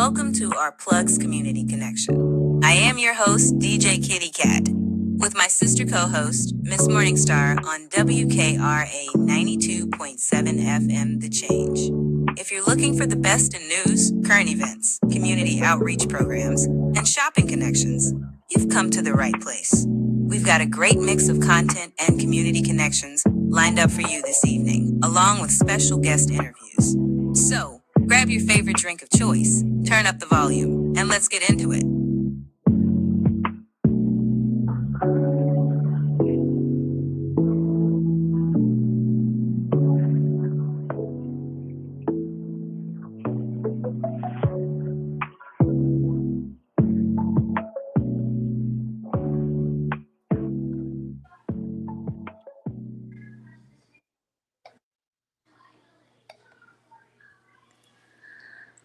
Welcome to our Plugs Community Connection. I am your host, DJ Kitty Cat, with my sister co-host, Miss Morningstar on WKRA 92.7 FM The Change. If you're looking for the best in news, current events, community outreach programs, and shopping connections, you've come to the right place. We've got a great mix of content and community connections lined up for you this evening, along with special guest interviews. So, grab your favorite drink of choice, turn up the volume, and let's get into it.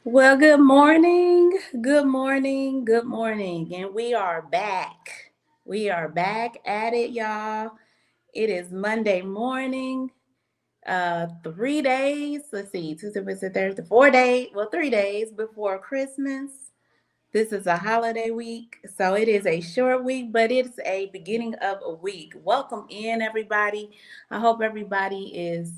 Well, good morning, good morning, good morning, and we are back. We are back at it, y'all. It is Monday morning. 3 days. Let's see, Tuesday, Wednesday, Thursday, 4 days. Well, 3 days before Christmas. This is a holiday week, so it is a short week, but it's a beginning of a week. Welcome in, everybody. I hope everybody is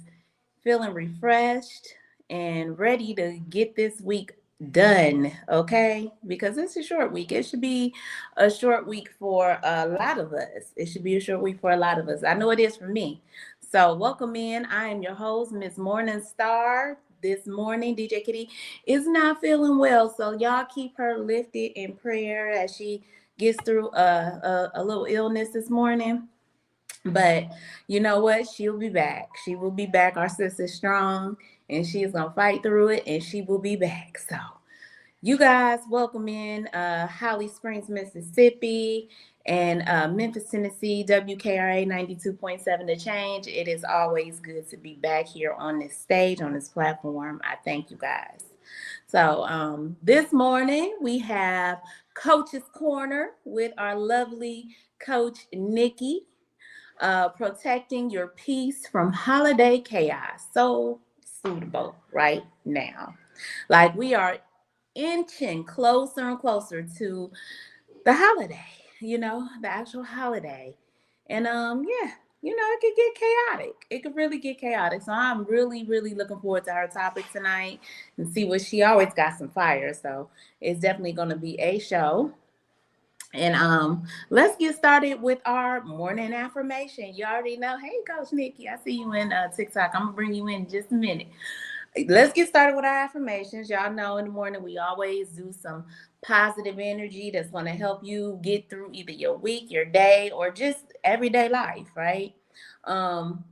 feeling refreshed and ready to get this week done, okay? Because it's a short week. It should be a short week for a lot of us. It should be a short week for a lot of us. I know it is for me. So welcome in. I am your host, Miss Morningstar. This morning, DJ Kitty is not feeling well, so y'all keep her lifted in prayer as she gets through a little illness this morning. But you know what? She'll be back. She will be back. Our sister's strong, and she's going to fight through it, and she will be back. So you guys, welcome in Holly Springs, Mississippi, and Memphis, Tennessee, WKRA 92.7 The Change. It is always good to be back here on this stage, on this platform. I thank you guys. So this morning, we have Coach's Corner with our lovely Coach Nikki. Protecting your peace from holiday chaos. So suitable right now. Like we are inching closer and closer to the holiday, the actual holiday. And yeah, it could get chaotic. It could really get chaotic. So I'm really, really looking forward to her topic tonight and see what she always got some fire. So it's definitely gonna be a show. And let's get started with our morning affirmation. You already know. Hey, Coach Nikki, I see you in TikTok. I'm gonna bring you in just a minute. Let's get started with our affirmations. Y'all know in the morning we always do some positive energy that's going to help you get through either your week, your day, or just everyday life, right? Um,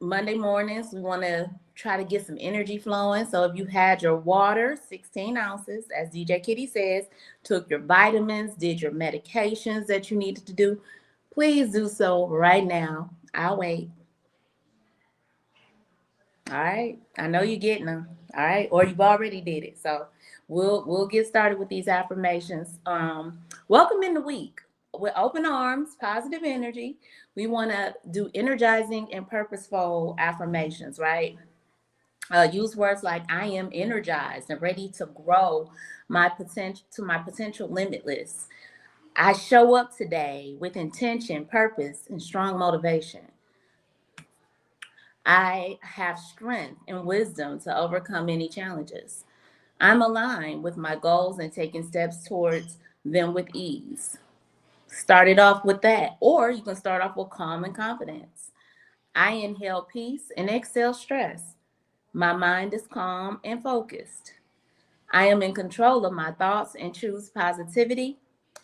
Monday mornings, we want to try to get some energy flowing. So if you had your water, 16 ounces, as DJ Kitty says, took your vitamins, did your medications that you needed to do, please do so right now. I'll wait. All right. I know you're getting them. All right. Or you've already did it. So we'll get started with these affirmations. Welcome in the week with open arms, positive energy. We want to do energizing and purposeful affirmations, right? Use words like I am energized and ready to grow my potential limitless. I show up today with intention, purpose, and strong motivation. I have strength and wisdom to overcome any challenges. I'm aligned with my goals and taking steps towards them with ease. Start it off with that, or you can start off with calm and confidence. I inhale peace and exhale stress. My mind is calm and focused. I am in control of my thoughts and choose positivity.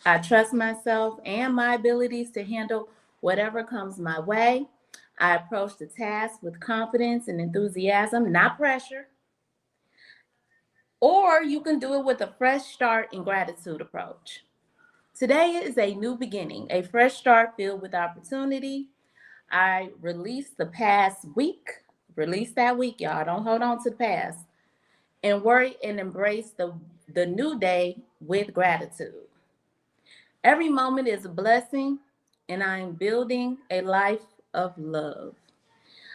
I trust myself and my abilities to handle whatever comes my way. I approach the task with confidence and enthusiasm, not pressure. Or you can do it with a fresh start and gratitude approach. Today is a new beginning, a fresh start filled with opportunity. I release the past week. Release that week, y'all. Don't hold on to the past. And worry and embrace the new day with gratitude. Every moment is a blessing, and I am building a life of love.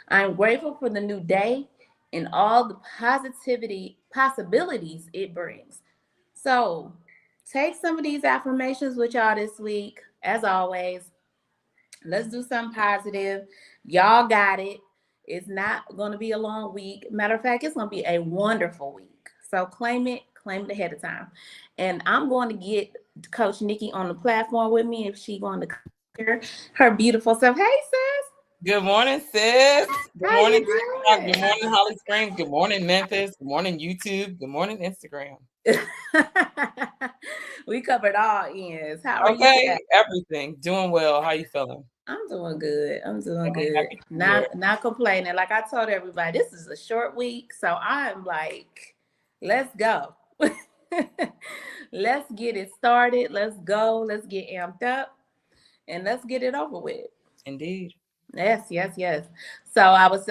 I'm grateful for the new day and all the positivity possibilities it brings. So take some of these affirmations with y'all this week. As always, let's do something positive. Y'all got it. It's not going to be a long week. Matter of fact, it's going to be a wonderful week. So claim it ahead of time. And I'm going to get Coach Nikki on the platform with me if she's going to share her beautiful self. Hey, sis. Good morning, sis. Good How morning, you TikTok. Good doing? morning, Holly Springs. Good morning, Memphis. Good morning, YouTube. Good morning, Instagram. We covered all ends. How are you today? Okay, everything. Doing well. How you feeling? I'm doing good. I'm doing Okay, good. happy to hear. Not complaining. Like I told everybody, this is a short week, so I'm like, let's go. Let's get it started. Let's go. Let's get amped up and let's get it over with. Indeed. Yes, yes, yes. So I was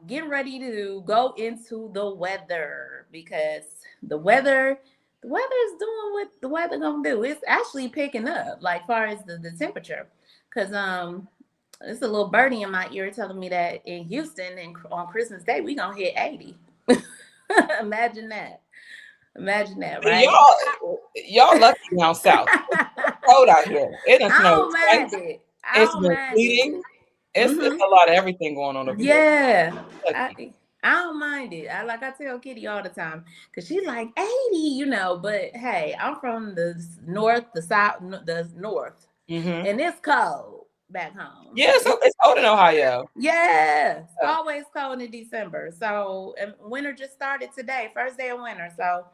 getting ready to go into the weather because the weather, the weather is doing what the weather gonna do. It's actually picking up, like far as the temperature, because it's a little birdie in my ear telling me that in Houston and on Christmas Day we gonna hit 80. Imagine that. Imagine that, See, right? y'all lucky down south. It's cold out here. It done I snowed don't mind twice. it. I It's don't been mind it. sleeting. It's Hmm. a lot of everything going on over here. Yeah, Lucky. I don't mind it. I tell Kitty all the time because she's like 80, But hey, I'm from the north, the south, the north, Mm-hmm. and it's cold back home. Yeah, so it's cold in Ohio. Yeah, it's Yeah. always cold in December. So and winter just started today, first day of winter. So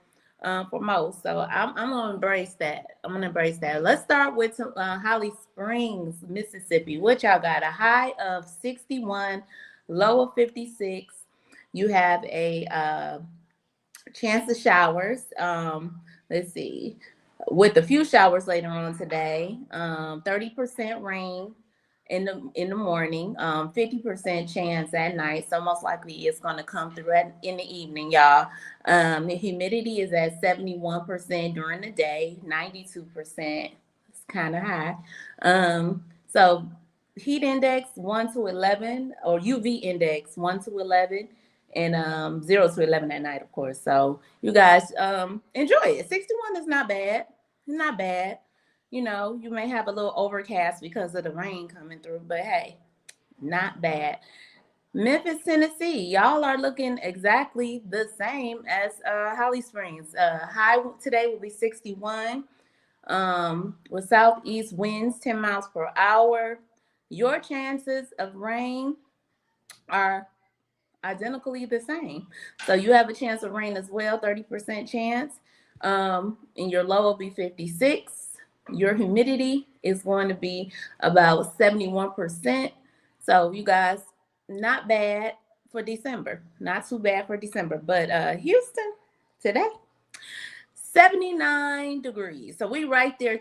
for most, so I'm gonna embrace that. I'm gonna embrace that. Let's start with Holly Springs, Mississippi. What y'all got? A high of 61, low of 56. You have a chance of showers. Let's see, with a few showers later on today. 30% rain in the morning. 50% chance at night. So most likely it's going to come through in the evening, y'all. The humidity is at 71% during the day. 92%. It's kind of high. So heat index 1 to 11 or UV index 1 to 11 and 0 to 11 at night, of course. So you guys enjoy it. 61 is not bad. Not bad. You may have a little overcast because of the rain coming through, but hey, not bad. Memphis, Tennessee, y'all are looking exactly the same as Holly Springs. High today will be 61 with southeast winds 10 miles per hour. Your chances of rain are identically the same. So you have a chance of rain as well, 30% chance. And your low will be 56. Your humidity is going to be about 71%. So you guys, not bad for December. Not too bad for December. But Houston today, 79 degrees. So we right there,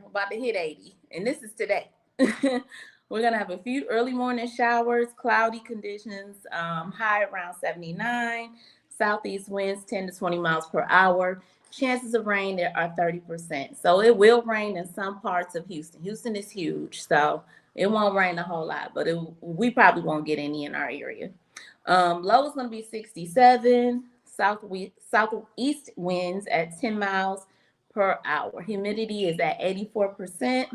about to hit 80. And this is today. We're gonna have a few early morning showers, cloudy conditions, high around 79, southeast winds 10 to 20 miles per hour. Chances of rain there are 30%. So it will rain in some parts of Houston. Houston is huge, so it won't rain a whole lot, but we probably won't get any in our area. Low is going to be 67, southeast winds at 10 miles per hour. Humidity is at 84%,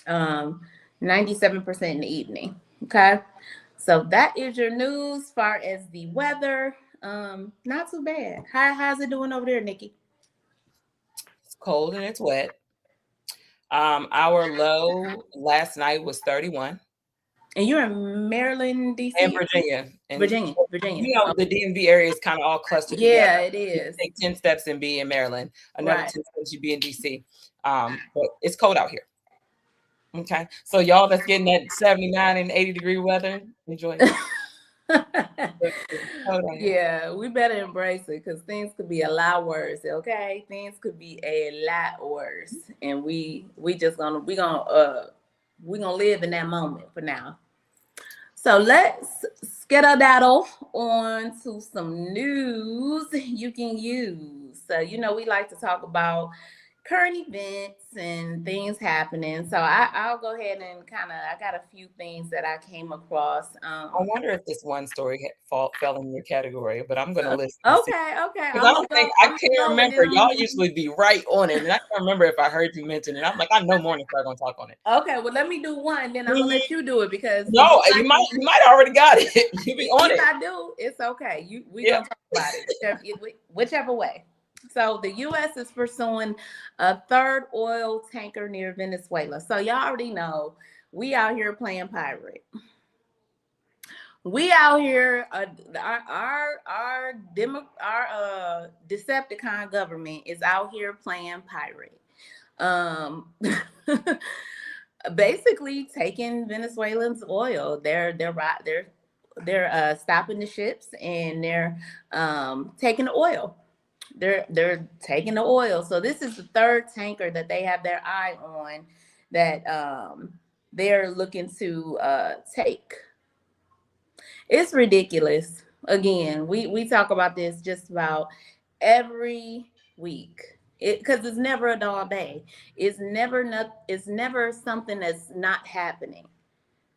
97% in the evening. Okay. So that is your news as far as the weather. Not too bad. How's it doing over there, Nikki? It's cold and it's wet. Our low last night was 31. And you're in Maryland, And DC? Virginia. And Virginia. the DMV area is kind of all clustered together. Yeah, it You is. take 10 steps and be in Maryland. Another Right. 10 steps you be in DC. But it's cold out here. Okay. So y'all that's getting that 79 and 80-degree weather, enjoy it. Cold out here. Yeah, we better embrace it because things could be a lot worse. Okay, things could be a lot worse, and we just gonna live in that moment for now. So let's skedaddle on to some news you can use. So we like to talk about current events and things happening. So I'll go ahead and I got a few things that I came across. I wonder if this one story fell in your category, but I'm going to listen and see. Okay. Because I don't think, I can't remember. Y'all On. usually be right on it. And I can't remember if I heard you mention it. I'm like, I know Morningstar going to talk on it. Okay, well, let me do one. Then I'm going to let you do it because. No, you might already got it. You be on it. If I do, it's okay. We going to talk about it, whichever way. So the U.S. is pursuing a third oil tanker near Venezuela. So y'all already know we out here playing pirate. We out here, our Decepticon government is out here playing pirate. Basically taking Venezuelans' oil. They're stopping the ships and they're taking the oil. They're taking the oil. So this is the third tanker that they have their eye on that they're looking to take. It's ridiculous. Again, we talk about this just about every week. Because it's never a dull day. It's never something that's not happening.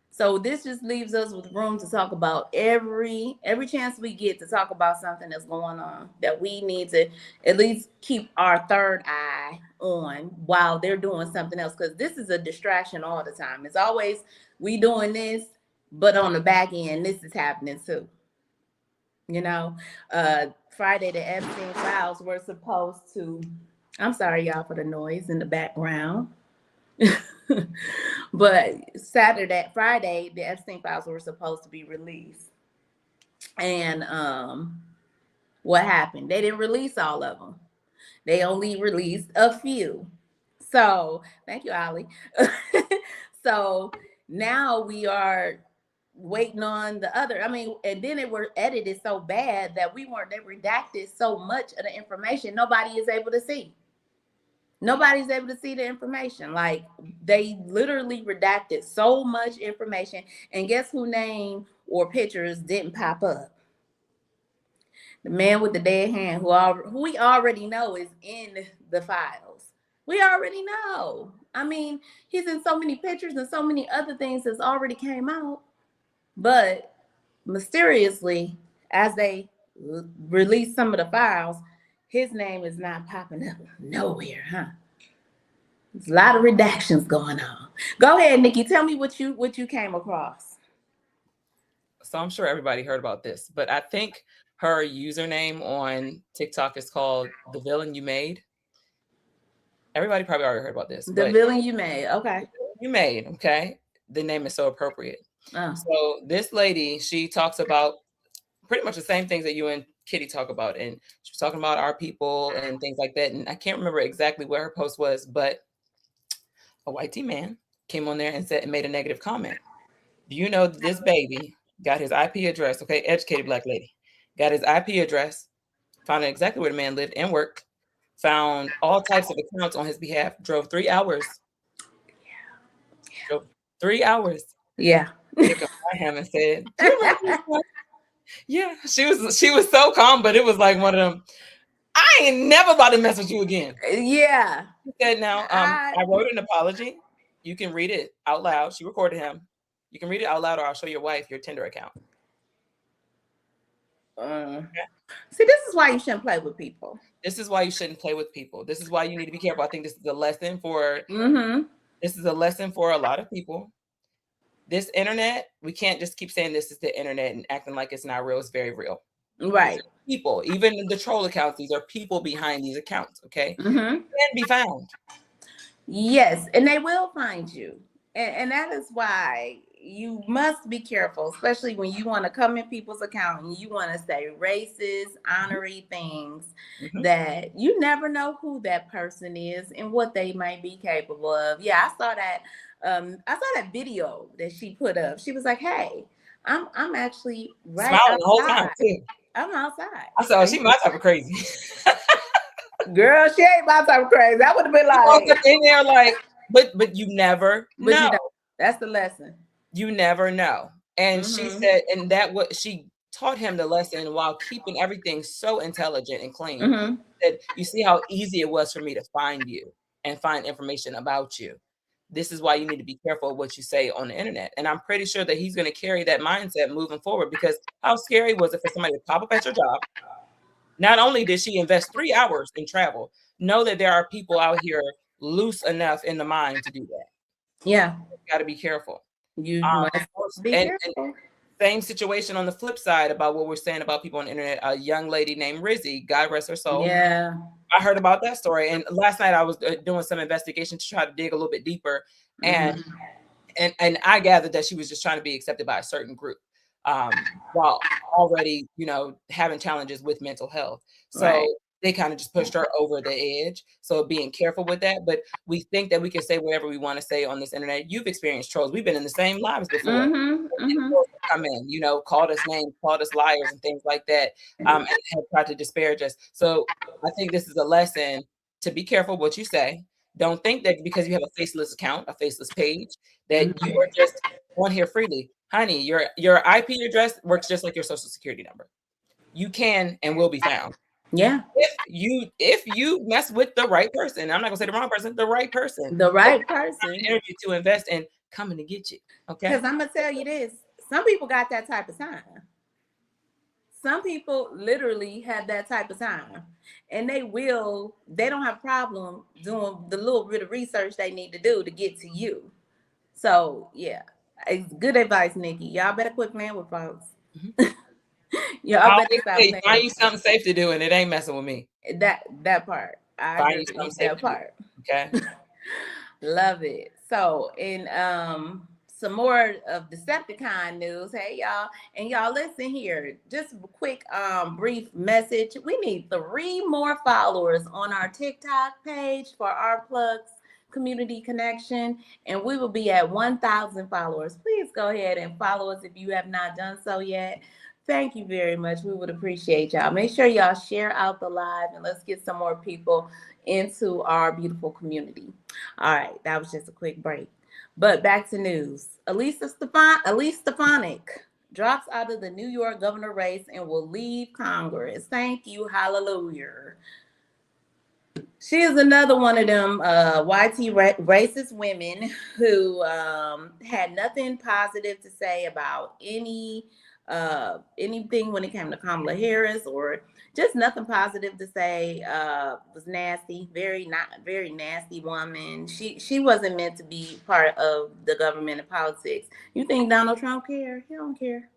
So this just leaves us with room to talk about every chance we get to talk about something that's going on that we need to at least keep our third eye on while they're doing something else. Because this is a distraction all the time. It's always we doing this, but on the back end, this is happening too. You know, Friday, the Epstein files were supposed to, I'm sorry, y'all, for the noise in the background. But Friday, the Epstein files were supposed to be released. And what happened? They didn't release all of them. They only released a few. So thank you, Ali. So now we are waiting on the other. I mean, and then it were edited so bad that they redacted so much of the information nobody is able to see. Nobody's able to see the information. Like they literally redacted so much information. And guess who name or pictures didn't pop up? The man with the dead hand who we already know is in the files. We already know. I mean, he's in so many pictures and so many other things that's already came out. But mysteriously, as they release some of the files, his name is not popping up nowhere, huh? There's a lot of redactions going on. Go ahead, Nikki. Tell me what you came across. So I'm sure everybody heard about this, but I think her username on TikTok is called The Villain You Made. Everybody probably already heard about this. The Villain You Made. Okay. You made. Okay. The name is so appropriate. Oh. So this lady, she talks about pretty much the same things that you and Kitty talk about. And she was talking about our people and things like that. And I can't remember exactly where her post was, but a white man came on there and made a negative comment. Do you know that this baby got his IP address? Okay, educated Black lady. Got his IP address, found out exactly where the man lived and worked, found all types of accounts on his behalf, drove 3 hours. Drove 3 hours. Yeah. Pick up by him and said, yeah, she was so calm, but it was like one of them, I ain't never about to mess with you again. Yeah. She said, now, I wrote an apology. You can read it out loud. She recorded him. You can read it out loud, or I'll show your wife your Tinder account. See, this is why you shouldn't play with people. This is why you shouldn't play with people. This is why you need to be careful. I think this is a lesson for this is a lesson for a lot of people. This internet, we can't just keep saying this is the internet and acting like it's not real. It's very real. Right. People, even the troll accounts, these are people behind these accounts. Okay. Can be found. Yes, and they will find you. And that is why you must be careful, especially when you want to come in people's account and you want to say racist, honorary things that you never know who that person is and what they might be capable of. Yeah, I saw that video that she put up. She was like, "Hey, I'm actually right outside. The whole time too. I'm outside." I saw she my type of crazy. Girl, she ain't my type of crazy. I would have been like in there like, but you never know. You know. That's the lesson. You never know. And she said, and that what she taught him the lesson while keeping everything so intelligent and clean Mm-hmm. that you see how easy it was for me to find you and find information about you. This is why you need to be careful of what you say on the internet. And I'm pretty sure that he's going to carry that mindset moving forward, because how scary was it for somebody to pop up at your job? Not only did she invest 3 hours in travel, know that there are people out here loose enough in the mind to do that. Yeah. Got to be careful. You must be And careful. same situation on the flip side about what we're saying about people on the internet. A young lady named Rizzy, God rest her soul. Yeah. I heard about that story. And last night I was doing some investigation to try to dig a little bit deeper. And and I gathered that she was just trying to be accepted by a certain group, while already, having challenges with mental health. So they kind of just pushed her over the edge. So being careful with that. But we think that we can say whatever we want to say on this internet. You've experienced trolls. We've been in the same lives before. And trolls come in, called us names, called us liars and things like that, and have tried to disparage us. So I think this is a lesson to be careful what you say. Don't think that because you have a faceless account, a faceless page, that you are just on here freely. Honey, your IP address works just like your social security number. You can and will be found. Yeah. If you mess with the right person, I'm not gonna say the wrong person, the right person. The right person. Energy to invest in coming to get you. Okay. Because I'm gonna tell you this. Some people got that type of time. Some people literally have that type of time. And they don't have a problem doing the little bit of research they need to do to get to you. So yeah, it's good advice, Nikki. Y'all better quit playing with folks. Y'all better stop playing. Find you something safe to do, and it ain't messing with me. That part. I agree with that part. Okay. Love it. So in some more of Decepticon news. Hey y'all, and y'all listen here. Just a quick brief message. We need 3 more followers on our TikTok page for our plugs community connection, and we will be at 1,000 followers. Please go ahead and follow us if you have not done so yet. Thank you very much. We would appreciate y'all. Make sure y'all share out the live, and let's get some more people into our beautiful community. All right, that was just a quick break. But back to news. Elise Stefanik drops out of the New York governor race and will leave Congress. Thank you. Hallelujah. She is another one of them YT racist women who had nothing positive to say about anything when it came to Kamala Harris, or just nothing positive to say. Was nasty, very nasty woman. She wasn't meant to be part of the government and politics. You think Donald Trump cares? He don't care.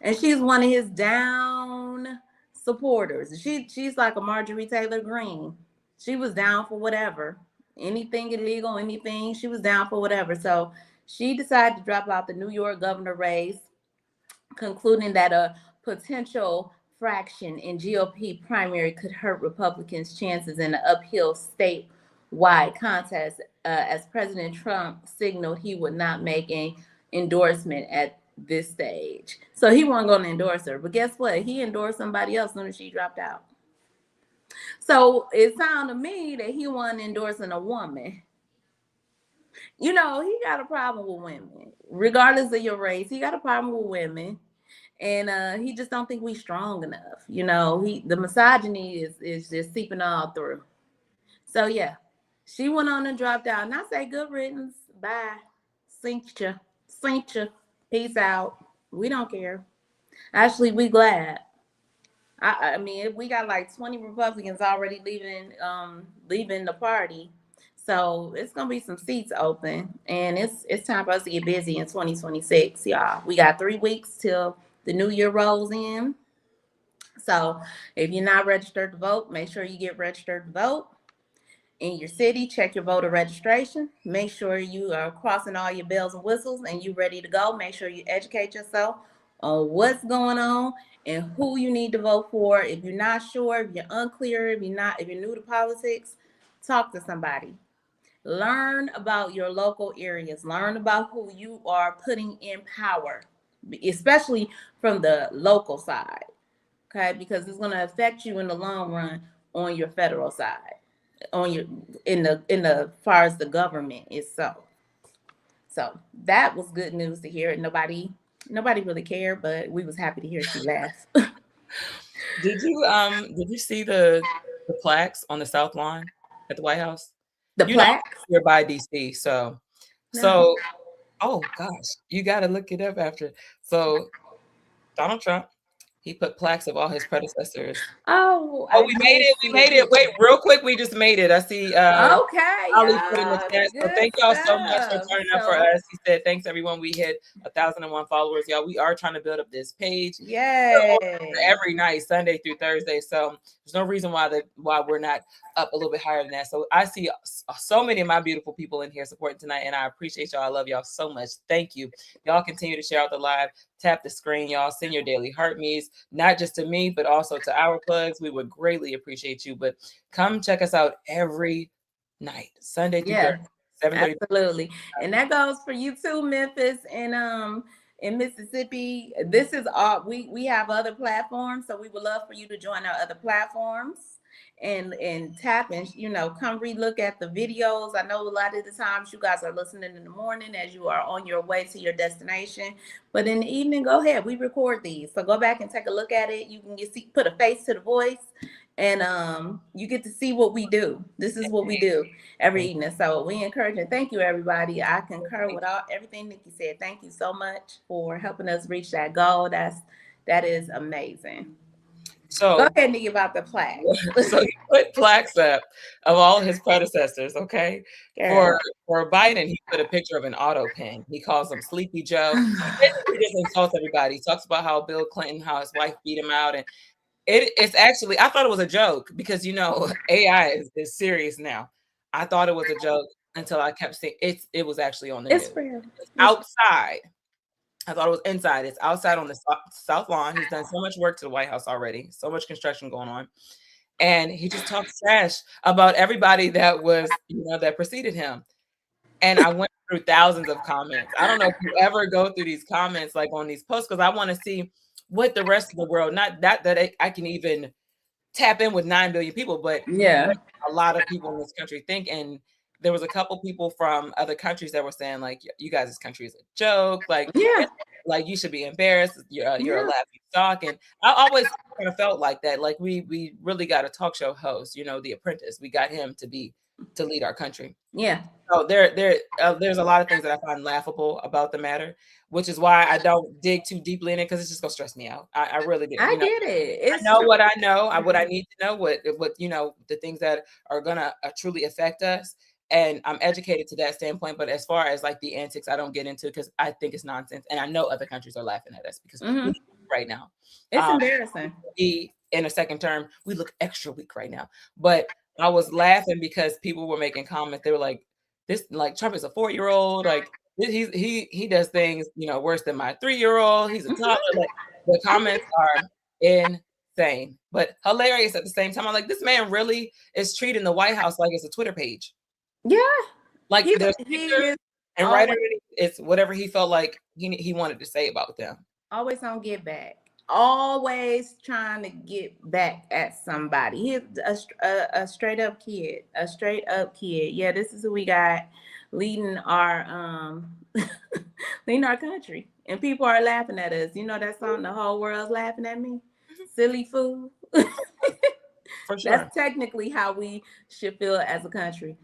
And she's one of his down supporters. She's like a Marjorie Taylor Greene. She was down for whatever. Anything illegal, anything, she was down for whatever. So she decided to drop out the New York governor race, concluding that a potential fraction in GOP primary could hurt Republicans' chances in an uphill statewide contest, as President Trump signaled he would not make an endorsement at this stage. So he wasn't going to endorse her. But guess what? He endorsed somebody else as soon as she dropped out. So it sounded to me that he wasn't endorsing a woman. He got a problem with women. Regardless of your race, he got a problem with women. And he just don't think we strong enough. The misogyny is just seeping all through. So yeah, she went on and dropped out. And I say good riddance. Bye. Sink ya. Peace out. We don't care. Actually, we glad. I mean, we got like 20 Republicans already leaving the party. So it's gonna be some seats open, and it's time for us to get busy in 2026, y'all. We got 3 weeks till the new year rolls in. So if you're not registered to vote, make sure you get registered to vote. In your city, check your voter registration. Make sure you are crossing all your bells and whistles and you ready to go. Make sure you educate yourself on what's going on and who you need to vote for. If you're not sure, if you're unclear, if you're new to politics, talk to somebody. Learn about your local areas. Learn about who you are putting in power, especially from the local side. Okay, because it's going to affect you in the long run on your federal side. In the far as the government is so that was good news to hear. Nobody Nobody really cared, but we was happy to hear she laugh. Did you see the plaques on the South Lawn at the White House? The You know, plaques? you're by DC, so oh gosh, you got to look it up after. So Donald Trump, he put plaques of all his predecessors. Oh, We made it. We made it. Wait, real quick, we just made it. I see Okay, Ali put in the chat. So good thank y'all so much for stuff. turning up for us. He said, thanks everyone. We hit 1,001 followers. Y'all, we are trying to build up this page. Yay. Every night, Sunday through Thursday. So there's no reason why we're not up a little bit higher than that. So I see so many of my beautiful people in here supporting tonight, and I appreciate y'all. I love y'all so much. Thank you. Y'all continue to share out the live. Tap the screen, y'all. Send your daily heart me's, not just to me, but also to our plugs. We would greatly appreciate you. But come check us out every night, Sunday through Thursday, 7:30. Absolutely. And that goes for you too, Memphis and in Mississippi. This is all we have other platforms, so we would love for you to join our other platforms and tap and come relook at the videos. I know a lot of the times you guys are listening in the morning as you are on your way to your destination, but in the evening, go ahead. We record these, so go back and take a look at it. You can put a face to the voice, and you get to see what we do. This is what we do every evening. So we encourage and thank you, everybody. I concur with everything Nikki said. Thank you so much for helping us reach that goal. That is amazing. So go ahead, Nikki, about the plaques. So he put plaques up of all his predecessors, okay? For Biden, he put a picture of an auto pen. He calls him Sleepy Joe. He just insults everybody. He talks about how Bill Clinton, how his wife beat him out. And it's actually, I thought it was a joke because, AI is serious now. I thought it was a joke until I kept saying it was actually on the news. Real. It's outside. I thought it was inside. It's outside on the South Lawn. He's done so much work to the White House already. So much construction going on. And he just talks trash about everybody that was, that preceded him. And I went through thousands of comments. I don't know if you ever go through these comments like on these posts, because I want to see what the rest of the world, not that I can even tap in with 9 billion people, but a lot of people in this country think. And there was a couple people from other countries that were saying, like, you guys' country is a joke. Like, like you should be embarrassed. You're a laughing stock. And I always kind of felt like that. Like we really got a talk show host, The Apprentice. We got him to lead our country. Yeah. So there's a lot of things that I find laughable about the matter, which is why I don't dig too deeply in it, because it's just gonna stress me out. I really do. I get it. I know what I know. What I need to know. What the things that are gonna truly affect us. And I'm educated to that standpoint. But as far as like the antics, I don't get into, because I think it's nonsense. And I know other countries are laughing at us because right now it's embarrassing. In a second term, we look extra weak right now. But I was laughing because people were making comments. They were like, "This, like, Trump is a 4-year-old. Like, he does things, worse than my 3-year-old. He's a toddler." Like, the comments are insane, but hilarious at the same time. I'm like, this man really is treating the White House like it's a Twitter page. Yeah, like there's pictures, and right underneath it's whatever he felt like he wanted to say about them. Always on get back. Always trying to get back at somebody. He's a straight up kid. Yeah, this is who we got leading our country, and people are laughing at us. That song, "The Whole World's Laughing at Me." Silly fool. For sure. That's technically how we should feel as a country.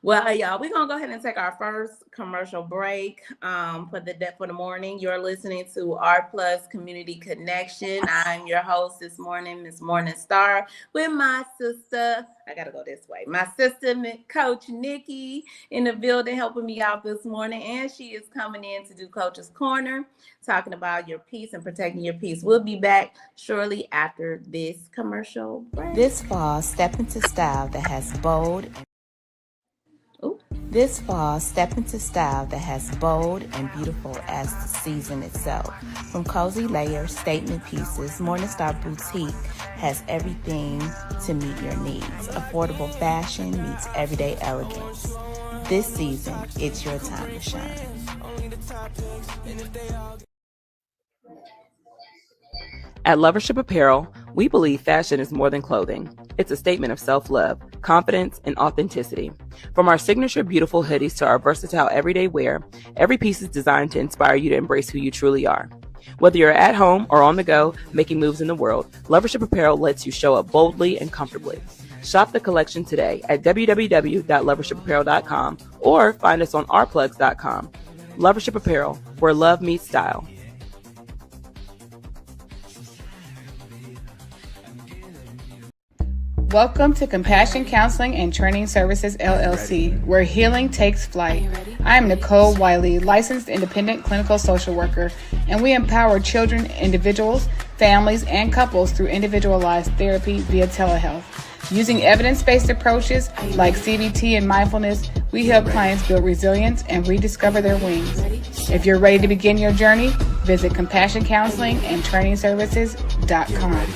Well, y'all, we're gonna go ahead and take our first commercial break for the morning. You're listening to Our Plus Community Connection. I'm your host this morning, Miss Morning Star, with my sister. I gotta go this way. My sister, Coach Nikki, in the building, helping me out this morning, and she is coming in to do Coach's Corner, talking about your peace and protecting your peace. We'll be back shortly after this commercial break. This fall, step into style that has bold and beautiful as the season itself. From cozy layers, statement pieces, Morningstar Boutique has everything to meet your needs. Affordable fashion meets everyday elegance. This season, it's your time to shine. At Lovership Apparel, we believe fashion is more than clothing. It's a statement of self-love, confidence, and authenticity. From our signature beautiful hoodies to our versatile everyday wear, every piece is designed to inspire you to embrace who you truly are. Whether you're at home or on the go, making moves in the world, Lovership Apparel lets you show up boldly and comfortably. Shop the collection today at www.lovershipapparel.com or find us on ourplugs.com. Lovership Apparel, where love meets style. Welcome to Compassion Counseling and Training Services, LLC, where healing takes flight. I am Nicole Wiley, licensed independent clinical social worker, and we empower children, individuals, families, and couples through individualized therapy via telehealth. Using evidence-based approaches like CBT and mindfulness, we help clients build resilience and rediscover their wings. If you're ready to begin your journey, visit CompassionCounselingAndTrainingServices.com.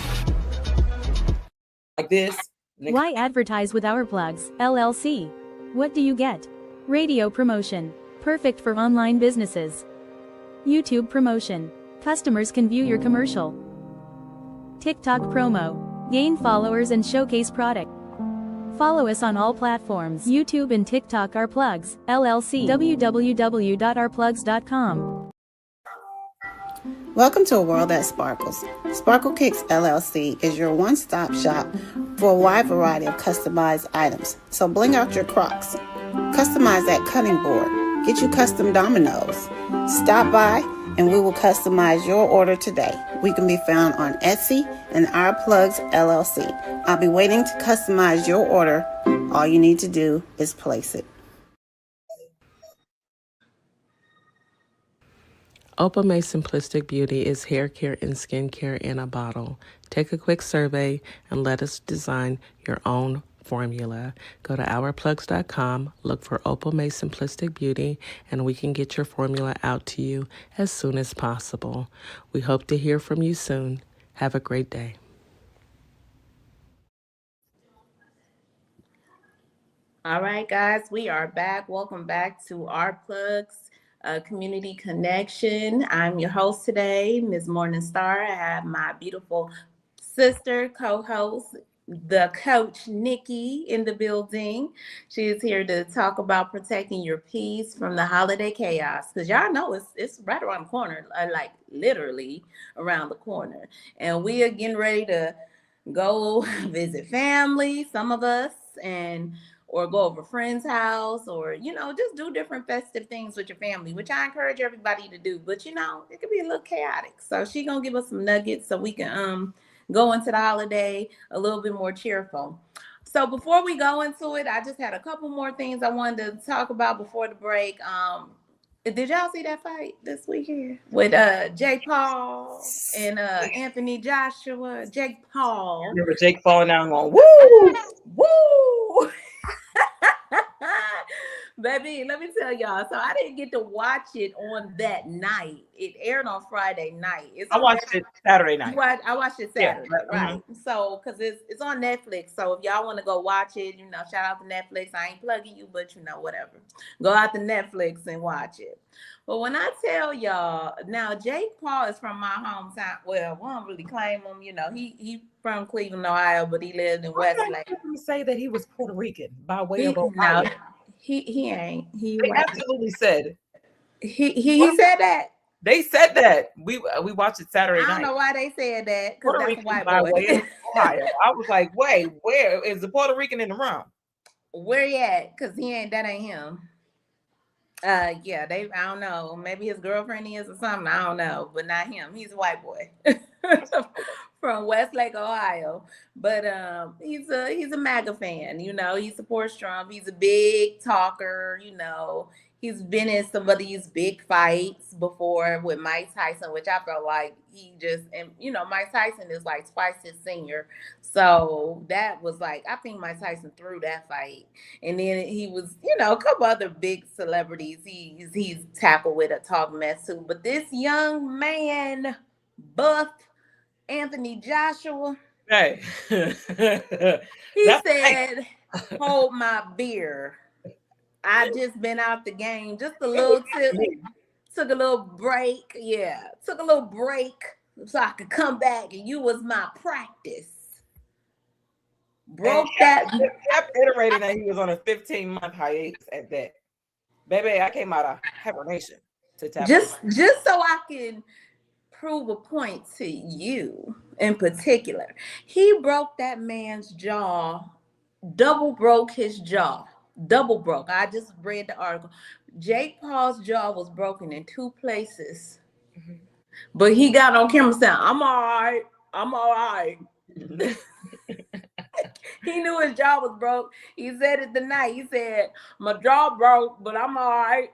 Like this. Why advertise with Our Plugs, LLC? What do you get? Radio promotion. Perfect for online businesses. YouTube promotion. Customers can view your commercial. TikTok promo. Gain followers and showcase product. Follow us on all platforms. YouTube and TikTok. Our Plugs, LLC. www.ourplugs.com. Welcome to a world that sparkles. Sparkle Kicks LLC is your one-stop shop for a wide variety of customized items. So bling out your Crocs, customize that cutting board, get you custom dominoes. Stop by and we will customize your order today. We can be found on Etsy and Our Plugs LLC. I'll be waiting to customize your order. All you need to do is place it. Opalmay Simplistic Beauty is hair care and skincare in a bottle. Take a quick survey and let us design your own formula. Go to ourplugs.com, look for Opalmay Simplistic Beauty, and we can get your formula out to you as soon as possible. We hope to hear from you soon. Have a great day. All right, guys, we are back. Welcome back to Our Plugs Community Connection. I'm your host today, Ms. Morningstar. I have my beautiful sister, co-host, the coach, Nikki, in the building. She is here to talk about protecting your peace from the holiday chaos. Because y'all know it's right around the corner, like literally around the corner. And we are getting ready to go visit family, some of us, or go over a friend's house, or, just do different festive things with your family, which I encourage everybody to do. But, it could be a little chaotic. So she's going to give us some nuggets so we can go into the holiday a little bit more cheerful. So before we go into it, I just had a couple more things I wanted to talk about before the break. Did y'all see that fight this weekend with Jake Paul and Anthony Joshua? Jake Paul. I remember Jake falling down going, woo! Woo! Baby, let me tell y'all. So I didn't get to watch it on that night. It aired on Friday night. I watched it Saturday night. I watched it Saturday, yeah, right? Mm-hmm. So, because it's on Netflix. So if y'all want to go watch it, shout out to Netflix. I ain't plugging you, but whatever. Go out to Netflix and watch it. But when I tell y'all, now Jake Paul is from my hometown. Well, we don't really claim him. He from Cleveland, Ohio, but he lived in Westlake. I say that he was Puerto Rican by way of Ohio. No, he ain't. They absolutely said. He said that. They said that. We watched it Saturday night. I don't know why they said that, because that's a white boy. Way of Ohio. I was like, wait, where is the Puerto Rican in the room? Where he at? Because that ain't him. I don't know. Maybe his girlfriend is or something. I don't know, but not him. He's a white boy from Westlake, Ohio. But he's a MAGA fan. He supports Trump. He's a big talker. He's been in some of these big fights before with Mike Tyson, which I felt like Mike Tyson is like twice his senior. So that was like, I think Mike Tyson threw that fight. And then he was, a couple other big celebrities he's tackled with a talk mess too. But this young man, buff Anthony Joshua, hey. he said, hold my beer. I just been out the game, just a little tip. Took a little break. Yeah, took a little break so I could come back, and you was my practice. Kept iterating that he was on a 15-month hiatus at that. Baby, I came out of hibernation to tap just so I can prove a point to you in particular. He broke that man's jaw, double broke his jaw. Double broke. I just read the article. Jake Paul's jaw was broken in 2 places. Mm-hmm. But he got on camera saying, I'm all right. I'm all right. He knew his jaw was broke. He said it the night. He said, my jaw broke, but I'm all right.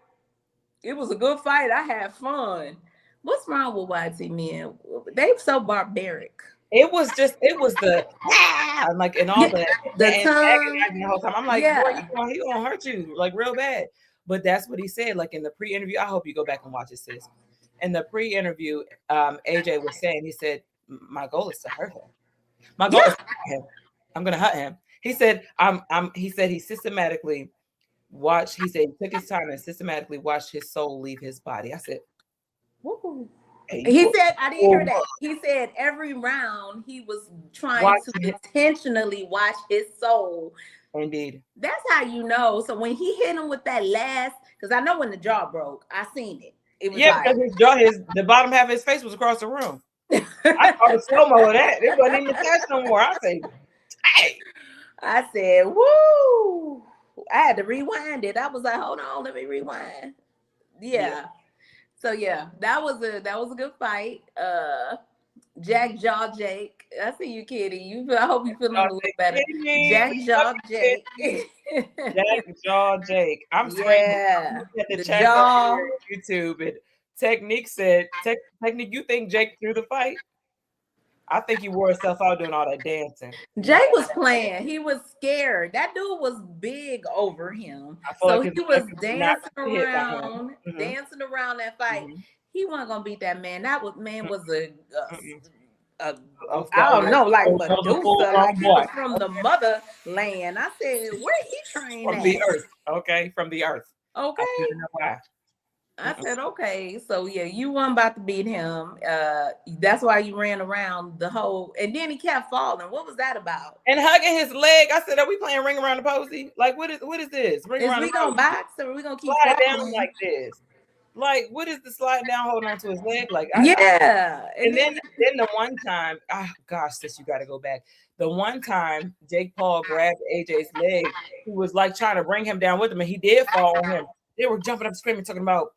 It was a good fight. I had fun. What's wrong with YT men? They're so barbaric. It was the like and all that. The tongue. The whole time. I'm like, boy, he gonna hurt you like real bad. But that's what he said. Like in the pre-interview, I hope you go back and watch it, sis. In the pre-interview, AJ was saying, he said, my goal is to hurt him. My goal is to hurt him. I'm gonna hurt him. He said, he said he systematically watched, he said he took his time and systematically watched his soul leave his body. I said, woo. He said, I didn't hear that. He said every round he was trying to intentionally watch his soul. Indeed. That's how you know. So when he hit him with that last, because I know when the jaw broke, I seen it. It was because his jaw, the bottom half of his face was across the room. I saw the slow-mo of that. It wasn't even attached no more. I said, hey. I said, woo. I had to rewind it. I was like, hold on, let me rewind. Yeah. So yeah, that was a good fight. Jack Jaw Jake. I see you, Kitty. I hope you feeling a little better. Jack Jaw Jake. Jack Jaw Jake. I'm screaming. The jaw on YouTube and Technique said, Technique, you think Jake threw the fight? I think he wore himself out doing all that dancing. Jake was playing. He was scared. That dude was big over him. So like he was dancing around that fight. Mm-hmm. He wasn't gonna beat that man. That man was I don't know, like Medusa, like he was from the motherland. I said, where he trained from the earth? Okay, from the earth. Okay. I said, okay, so yeah, you weren't about to beat him. That's why you ran around the whole, and then he kept falling. What was that about? And hugging his leg. I said, are we playing ring around the posy? Like, what is this? Ring around we gonna box or we gonna keep slide down like this? Like, what is the slide down holding on to his leg? Like, and then the one time, gosh, sis, you got to go back. The one time Jake Paul grabbed AJ's leg, he was like trying to bring him down with him, and he did fall on him. They were jumping up, screaming, talking about,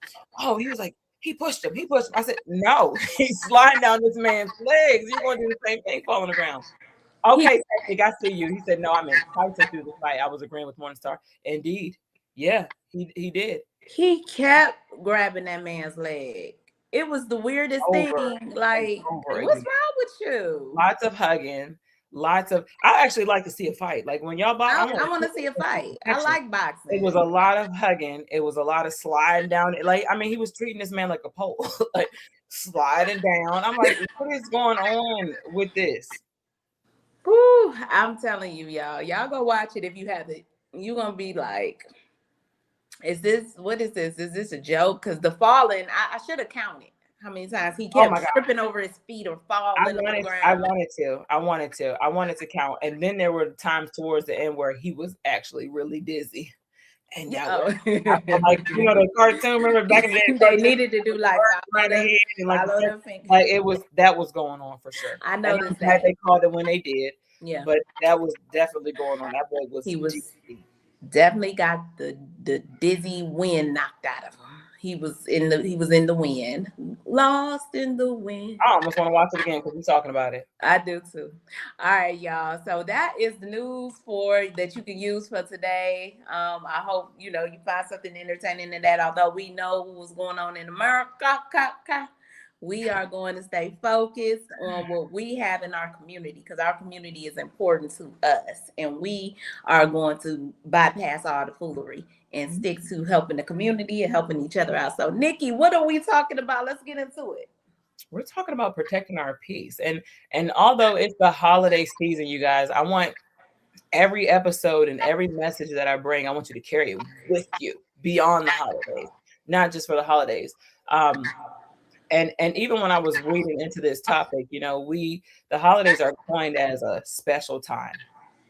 he was like, he pushed him. I said, no, he's sliding down this man's legs. You're going to do the same thing, fall on the ground. Okay, I see you. He said, no, I mean, Tyson through the fight. I was agreeing with Morningstar. Indeed. Yeah, he did. He kept grabbing that man's leg. It was the weirdest thing. Like, what's wrong with you? Lots of hugging. I actually like to see a fight. Like when y'all box, I want to see a fight. I like boxing. It was a lot of hugging. It was a lot of sliding down. Like, I mean, he was treating this man like a pole, like sliding down. I'm like, what is going on with this? Whew, I'm telling you, y'all go watch it if you haven't. You're gonna be like, what is this? Is this a joke? Because the falling, I should have counted how many times he kept tripping over his feet or falling on the ground. I wanted to count. And then there were times towards the end where he was actually really dizzy. And like, the cartoon, remember back in the day? They needed to do like that was going on for sure. I noticed that. They called it when they did. Yeah. But that was definitely going on. That boy was definitely got the dizzy wind knocked out of him. He was in the wind, lost in the wind. I almost want to watch it again because we're talking about it. I do too. All right, y'all. So that is the news that you can use for today. I hope you find something entertaining in that. Although we know what's going on in America, we are going to stay focused on what we have in our community because our community is important to us, and we are going to bypass all the foolery and stick to helping the community and helping each other out. So, Nikki, what are we talking about? Let's get into it. We're talking about protecting our peace. And although it's the holiday season, you guys, I want every episode and every message that I bring, I want you to carry it with you beyond the holidays, not just for the holidays. And even when I was reading into this topic, the holidays are coined as a special time.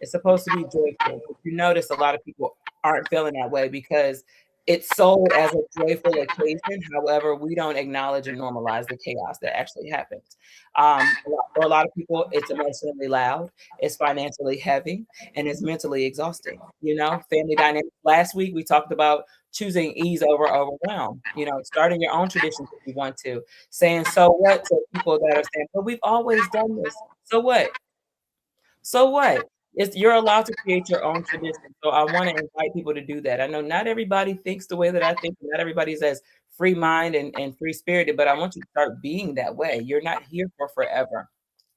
It's supposed to be joyful. But you notice a lot of people aren't feeling that way because It's sold as a joyful occasion. However, we don't acknowledge and normalize the chaos that actually happens. For a lot of people, it's emotionally loud, it's financially heavy, and it's mentally exhausting. You know, family dynamics. Last week, we talked about choosing ease over overwhelm. You know, starting your own traditions if you want to, saying so what to people that are saying, but we've always done this. So what? So what? You're allowed to create your own tradition. So I want to invite people to do that. I know not everybody thinks the way that I think. Not everybody's as free mind and free spirited, but I want you to start being that way. You're not here for forever.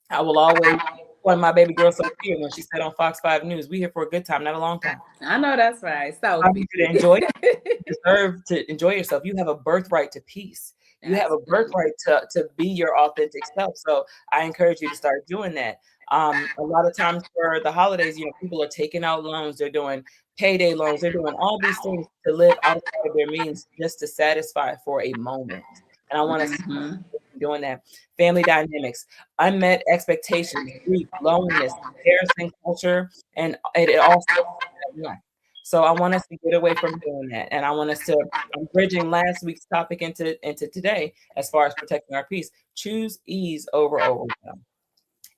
I will always when my baby girl Sophia when she said on Fox 5 News, we here for a good time, not a long time. I know that's right. So I need you to enjoy it. You deserve to enjoy yourself. You have a birthright to peace. You have a birthright to be your authentic self. So I encourage you to start doing that. A lot of times for the holidays, you know, people are taking out loans, they're doing payday loans, they're doing all these things to live outside of their means just to satisfy for a moment. And I want to doing that. Family dynamics, unmet expectations, grief, loneliness, comparison culture, and it all starts at one. So I want us to get away from doing that. And I want us to, I'm bridging last week's topic into today as far as protecting our peace. Choose ease over overwhelm.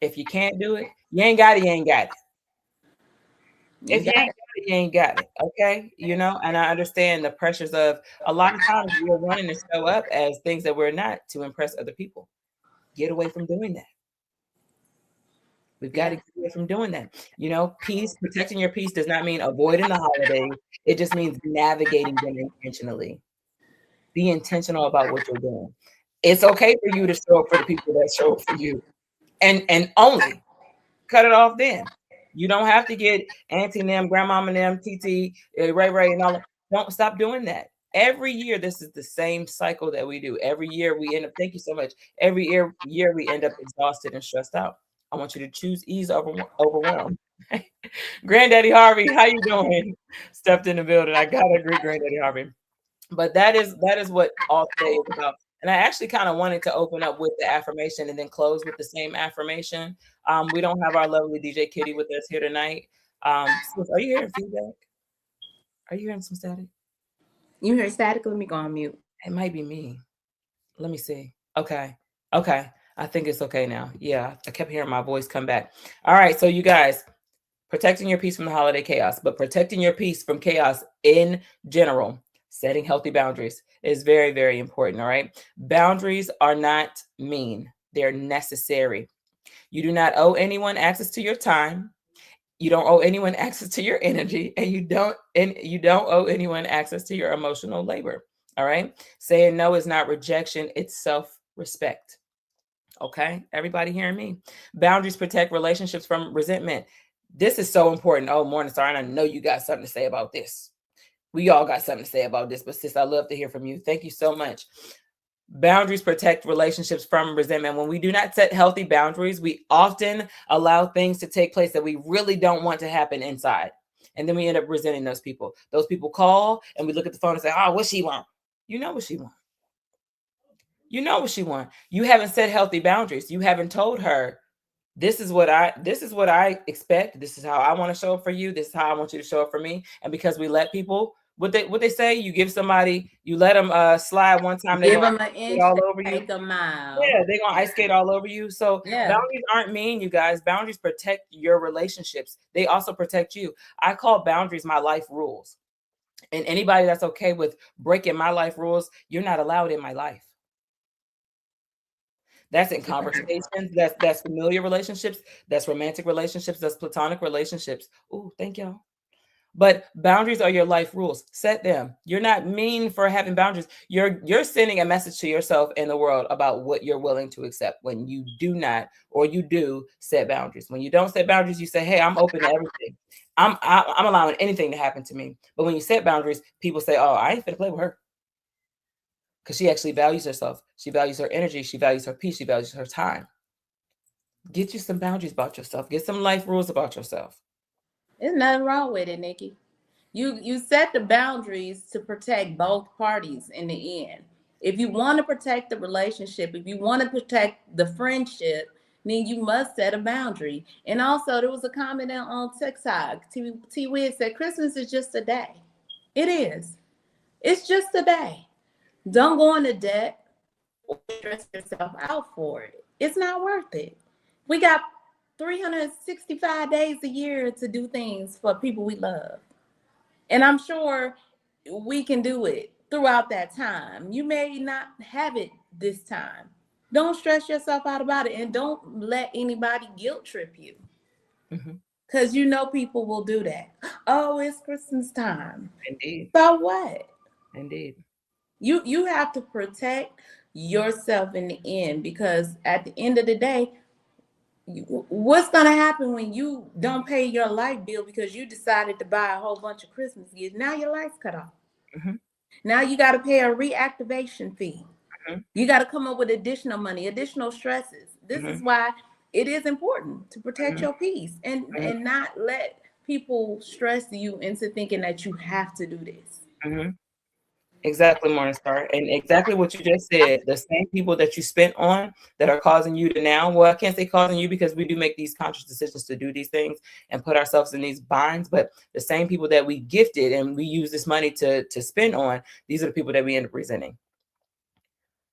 If you can't do it, you ain't got it, you ain't got it. If you ain't got it, you ain't got it. Okay. You know, and I understand the pressures of a lot of times we're wanting to show up as things that we're not to impress other people. Get away from doing that. We've got to get away from doing that. You know, peace, protecting your peace does not mean avoiding the holidays. It just means navigating them intentionally. Be intentional about what you're doing. It's okay for you to show up for the people that show up for you. And only cut it off then. You don't have to get auntie and them, grandmama and them, TT, Ray, and all that. Don't stop doing that. Every year, this is the same cycle that we do. Every year we end up, thank you so much. Every year we end up exhausted and stressed out. I want you to choose ease over overwhelm. Granddaddy Harvey, how you doing? Stepped in the building. I gotta agree, Granddaddy Harvey. But that is what all today is about. And I actually kind of wanted to open up with the affirmation and then close with the same affirmation. We don't have our lovely DJ Kitty with us here tonight. Sis, are you hearing feedback? Are you hearing some static? You hear static? Let me go on mute. It might be me. Let me see. Okay. I think it's okay now. Yeah, I kept hearing my voice come back. All right, so you guys, protecting your peace from the holiday chaos, but protecting your peace from chaos in general. Setting healthy boundaries is very, very important. All right. Boundaries are not mean. They're necessary. You do not owe anyone access to your time. You don't owe anyone access to your energy, and you don't owe anyone access to your emotional labor. All right. Saying no is not rejection. It's self-respect. Okay. Everybody hearing me? Boundaries protect relationships from resentment. This is so important. Oh, Morningstar, and I know you got something to say about this. We all got something to say about this, but sis, I love to hear from you. Thank you so much. Boundaries protect relationships from resentment. When we do not set healthy boundaries, we often allow things to take place that we really don't want to happen inside. And then we end up resenting those people. Those people call and we look at the phone and say, oh, what she want? You know what she want. You know what she want. You haven't set healthy boundaries. You haven't told her, this is what I expect. This is how I want to show up for you. This is how I want you to show up for me. And because we let people, what they say, you give somebody, you let them slide one time, they give them an inch, all over you. Take a mile. Yeah, they're gonna ice skate all over you. So boundaries aren't mean, you guys. Boundaries protect your relationships. They also protect you. I call boundaries my life rules. And anybody that's okay with breaking my life rules, you're not allowed in my life. That's in conversations, that's familiar relationships, that's romantic relationships, that's platonic relationships. Oh, thank y'all. But boundaries are your life rules. Set them. You're not mean for having boundaries. You're sending a message to yourself and the world about what you're willing to accept when you do not, or you do set boundaries. When you don't set boundaries, you say, hey, I'm open to everything. I'm allowing anything to happen to me. But when you set boundaries, people say, oh, I ain't finna play with her. Because she actually values herself. She values her energy. She values her peace. She values her time. Get you some boundaries about yourself. Get some life rules about yourself. There's nothing wrong with it, Nikki. You set the boundaries to protect both parties in the end. If you want to protect the relationship, if you want to protect the friendship, then you must set a boundary. And also, there was a comment on TikTok. T-Wiz said, Christmas is just a day. It is. It's just a day. Don't go into debt or stress yourself out for it. It's not worth it. We got 365 days a year to do things for people we love. And I'm sure we can do it throughout that time. You may not have it this time. Don't stress yourself out about it, and don't let anybody guilt trip you. Because you know people will do that. Oh, it's Christmas time. Indeed. So what? Indeed. You have to protect yourself in the end, because at the end of the day, what's going to happen when you don't pay your light bill because you decided to buy a whole bunch of Christmas gifts? Now your light's cut off. Now you got to pay a reactivation fee. You got to come up with additional money, additional stresses. This is why it is important to protect your peace and not let people stress you into thinking that you have to do this. Exactly, Morningstar. And exactly what you just said, the same people that you spent on that are causing you to now, well, I can't say causing you because we do make these conscious decisions to do these things and put ourselves in these binds, but the same people that we gifted and we use this money to spend on, these are the people that we end up resenting.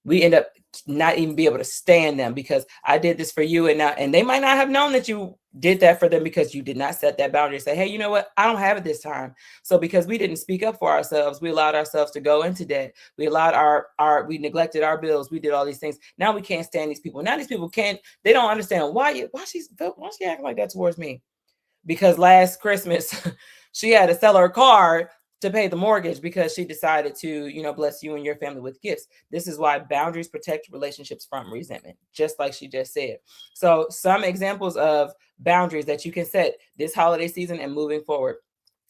We end up not even be able to stand them because I did this for you. And they might not have known that you did that for them because you did not set that boundary and say, hey, you know what? I don't have it this time. So because we didn't speak up for ourselves, we allowed ourselves to go into debt. We allowed we neglected our bills. We did all these things. Now we can't stand these people. Now these people they don't understand why she acting like that towards me. Because last Christmas she had to sell her car to pay the mortgage because she decided to, bless you and your family with gifts. This is why boundaries protect relationships from resentment, just like she just said. So some examples of boundaries that you can set this holiday season and moving forward: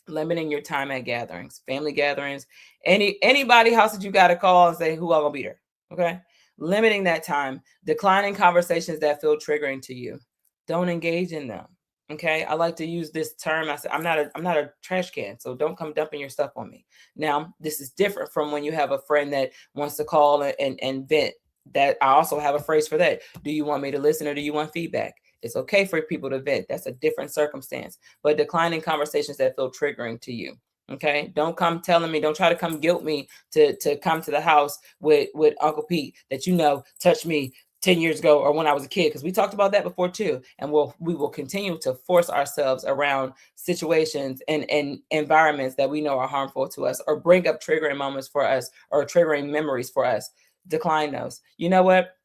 limiting your time at gatherings, family gatherings, anybody house that you got to call and say, who all gonna be there? Okay. Limiting that time, declining conversations that feel triggering to you. Don't engage in them. Okay, I like to use this term. I said, I'm not a trash can, so don't come dumping your stuff on me. Now, this is different from when you have a friend that wants to call and vent. That I also have a phrase for that. Do you want me to listen or do you want feedback? It's okay for people to vent. That's a different circumstance. But declining conversations that feel triggering to you. Okay, don't come telling me. Don't try to come guilt me to come to the house with Uncle Pete that touched me 10 years ago or when I was a kid, because we talked about that before too. And we will continue to force ourselves around situations and environments that we know are harmful to us or bring up triggering moments for us or triggering memories for us. Decline those. You know what?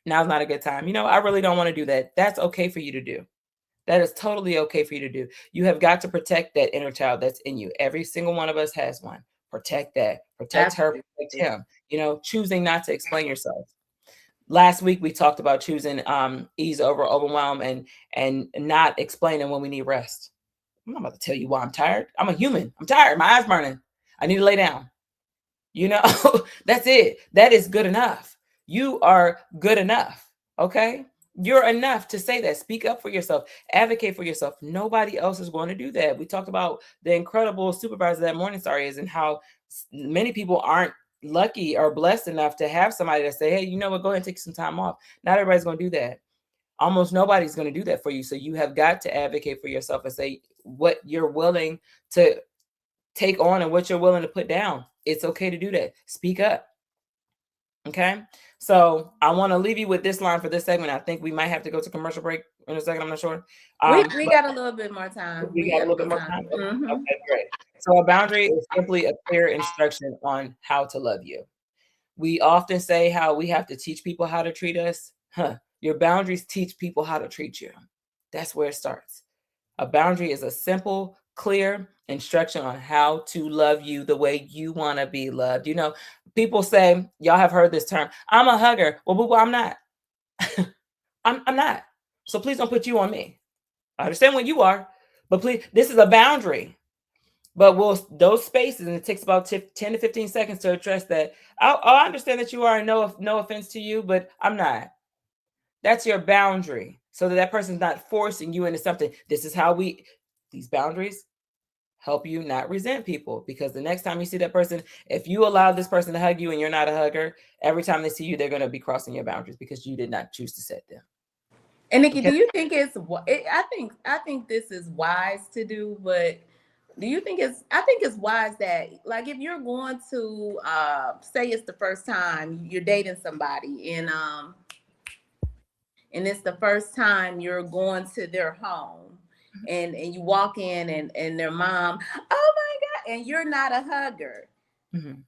Now's not a good time. I really don't want to do that. That's okay for you to do. That is totally okay for you to do. You have got to protect that inner child that's in you. Every single one of us has one. Protect that. Protect her. Protect him. Choosing not to explain yourself. Last week, we talked about choosing ease over overwhelm and not explaining when we need rest. I'm not about to tell you why I'm tired. I'm a human. I'm tired. My eyes burning. I need to lay down. That's it. That is good enough. You are good enough. Okay? You're enough to say that. Speak up for yourself. Advocate for yourself. Nobody else is going to do that. We talked about the incredible supervisor that Morningstar is and how many people aren't lucky or blessed enough to have somebody that say, hey, you know what, go ahead and take some time off. Not everybody's going to do that. Almost nobody's going to do that for you. So you have got to advocate for yourself and say what you're willing to take on and what you're willing to put down. It's okay to do that. Speak up. Okay. So I want to leave you with this line for this segment. I think we might have to go to commercial break in a second. I'm not sure. We got a little bit more time. We got a little bit more time. Okay, great. So a boundary is simply a clear instruction on how to love you. We often say how we have to teach people how to treat us. Your boundaries teach people how to treat you. That's where it starts. A boundary is a simple, clear instruction on how to love you the way you want to be loved. People say, y'all have heard this term, I'm a hugger. Well, I'm not. I'm not. So please don't put you on me. I understand what you are, but please, this is a boundary. But those spaces, and it takes about 10 to 15 seconds to address that. I understand that you are, no offense to you, but I'm not. That's your boundary. So that person's not forcing you into something. This is how these boundaries help you not resent people, because the next time you see that person, if you allow this person to hug you and you're not a hugger, every time they see you, they're going to be crossing your boundaries because you did not choose to set them. And Nikki, do you think I think this is wise to do, but Do you think I think it's wise that, like, if you're going to, say it's the first time you're dating somebody and it's the first time you're going to their home and you walk in and their mom, oh my God, and you're not a hugger. Mm-hmm.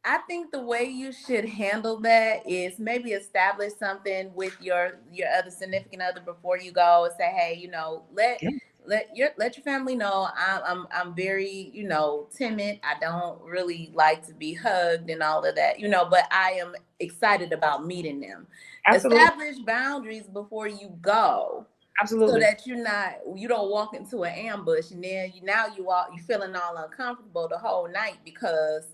I think the way you should handle that is maybe establish something with your other significant other before you go and say, hey, you know, let your family know I'm very, you know, timid. I don't really like to be hugged and all of that, you know, but I am excited about meeting them. Absolutely. Establish boundaries before you go. Absolutely. So that you don't walk into an ambush and then you feeling all uncomfortable the whole night because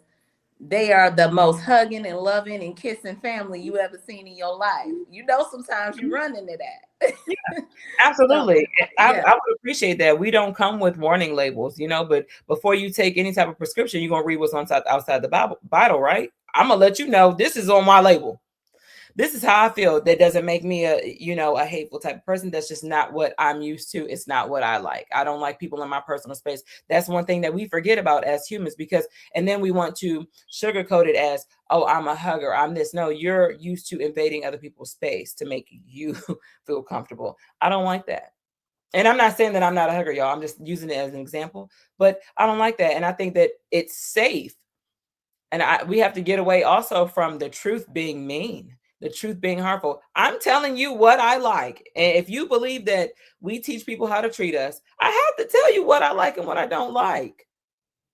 they are the most hugging and loving and kissing family you ever seen in your life. You know, sometimes you run into that. Yeah, absolutely. So, I would appreciate that. We don't come with warning labels, you know, but before you take any type of prescription, you're going to read what's outside the Bible, right? I'm going to let you know this is on my label. This is how I feel. That doesn't make me a hateful type of person. That's just not what I'm used to. It's not what I like. I don't like people in my personal space. That's one thing that we forget about as humans, and then we want to sugarcoat it as, oh, I'm a hugger, I'm this. No, you're used to invading other people's space to make you feel comfortable. I don't like that. And I'm not saying that I'm not a hugger, y'all. I'm just using it as an example, but I don't like that. And I think that it's safe. And we have to get away also from the truth being mean. The truth being harmful. I'm telling you what I like. And if you believe that we teach people how to treat us, I have to tell you what I like and what I don't like.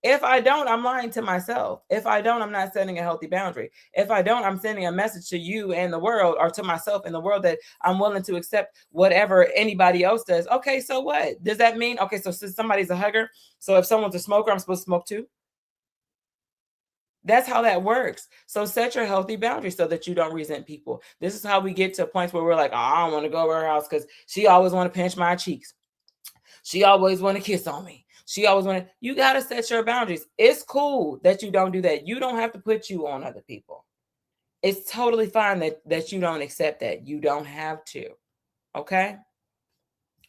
If I don't, I'm lying to myself. If I don't, I'm not setting a healthy boundary. If I don't, I'm sending a message to you and the world, or to myself and the world, that I'm willing to accept whatever anybody else does. Okay, so what? Does that mean, okay, so since somebody's a hugger, so if someone's a smoker, I'm supposed to smoke too? That's how that works. So set your healthy boundaries so that you don't resent people. This is how we get to points where we're like, oh, I don't want to go to her house because she always want to pinch my cheeks. She always want to kiss on me. You got to set your boundaries. It's cool that you don't do that. You don't have to put you on other people. It's totally fine that you don't accept that. You don't have to. Okay?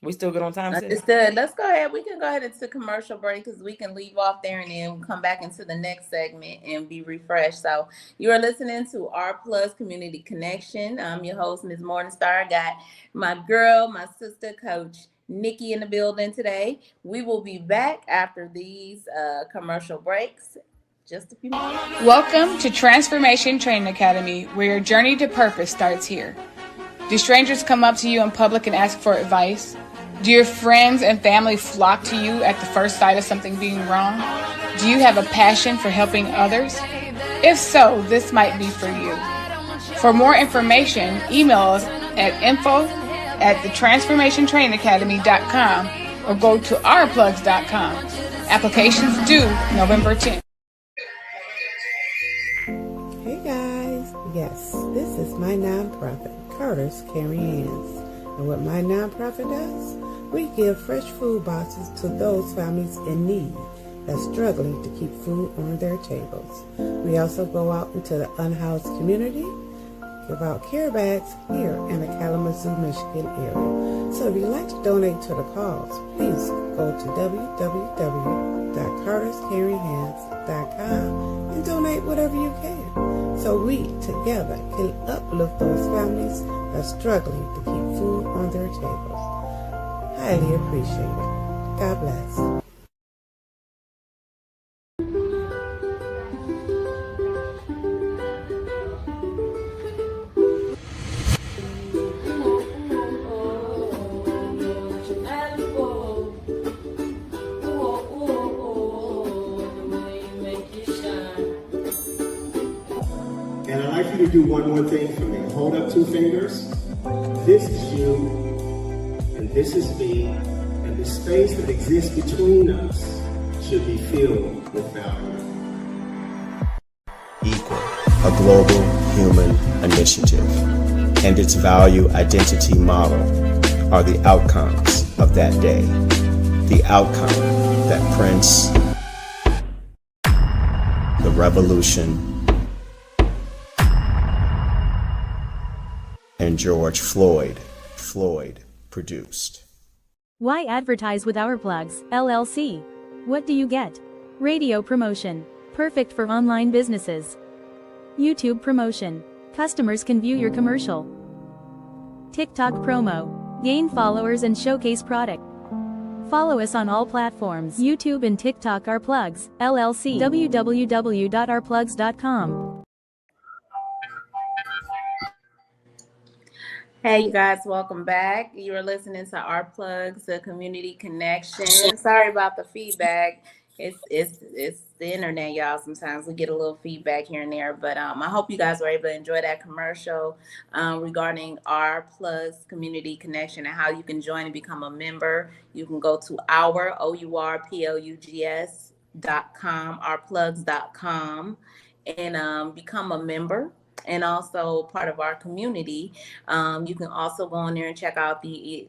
We still good on time? Understood. Let's go ahead. We can go ahead into commercial break because we can leave off there and then come back into the next segment and be refreshed. So you are listening to Our Plus Community Connection. I'm your host, Ms. Morningstar. I got my girl, my sister, Coach Nikki in the building today. We will be back after these commercial breaks. Just a few minutes. Welcome to Transformation Training Academy, where your journey to purpose starts here. Do strangers come up to you in public and ask for advice? Do your friends and family flock to you at the first sight of something being wrong? Do you have a passion for helping others? If so, this might be for you. For more information, email us at info@thetransformationtrainingacademy.com or go to ourplugs.com. Applications due November 10th. Hey guys, yes, this is my nonprofit, Carter's Caring Hands. And what my nonprofit does, we give fresh food boxes to those families in need that's struggling to keep food on their tables. We also go out into the unhoused community, give out care bags here in the Kalamazoo, Michigan area. So if you'd like to donate to the cause, please go to www.carterscaringhands.com and donate whatever you can, so we together can uplift those families that's struggling to keep food on their tables. Highly appreciate it. God bless. And I'd like you to do one more thing for me. Hold up 2 fingers. This is you, and this is me, and the space that exists between us should be filled with value. Equal, a global human initiative, and its value identity model are the outcomes of that day. The outcome that Prince, the revolution, and George Floyd produced. Why advertise with Our Plugs, LLC? What do you get? Radio promotion. Perfect for online businesses. YouTube promotion. Customers can view your commercial. TikTok promo. Gain followers and showcase product. Follow us on all platforms. YouTube and TikTok. Our Plugs, LLC. www.ourplugs.com. Hey, you guys, welcome back. You are listening to Our Plugs, the community connection. Sorry about the feedback. It's the internet, y'all. Sometimes we get a little feedback here and there, but I hope you guys were able to enjoy that commercial regarding Our Plugs community connection and how you can join and become a member. You can go to ourplugs.com, ourplugs.com, and become a member and also part of our community. You can also go in there and check out the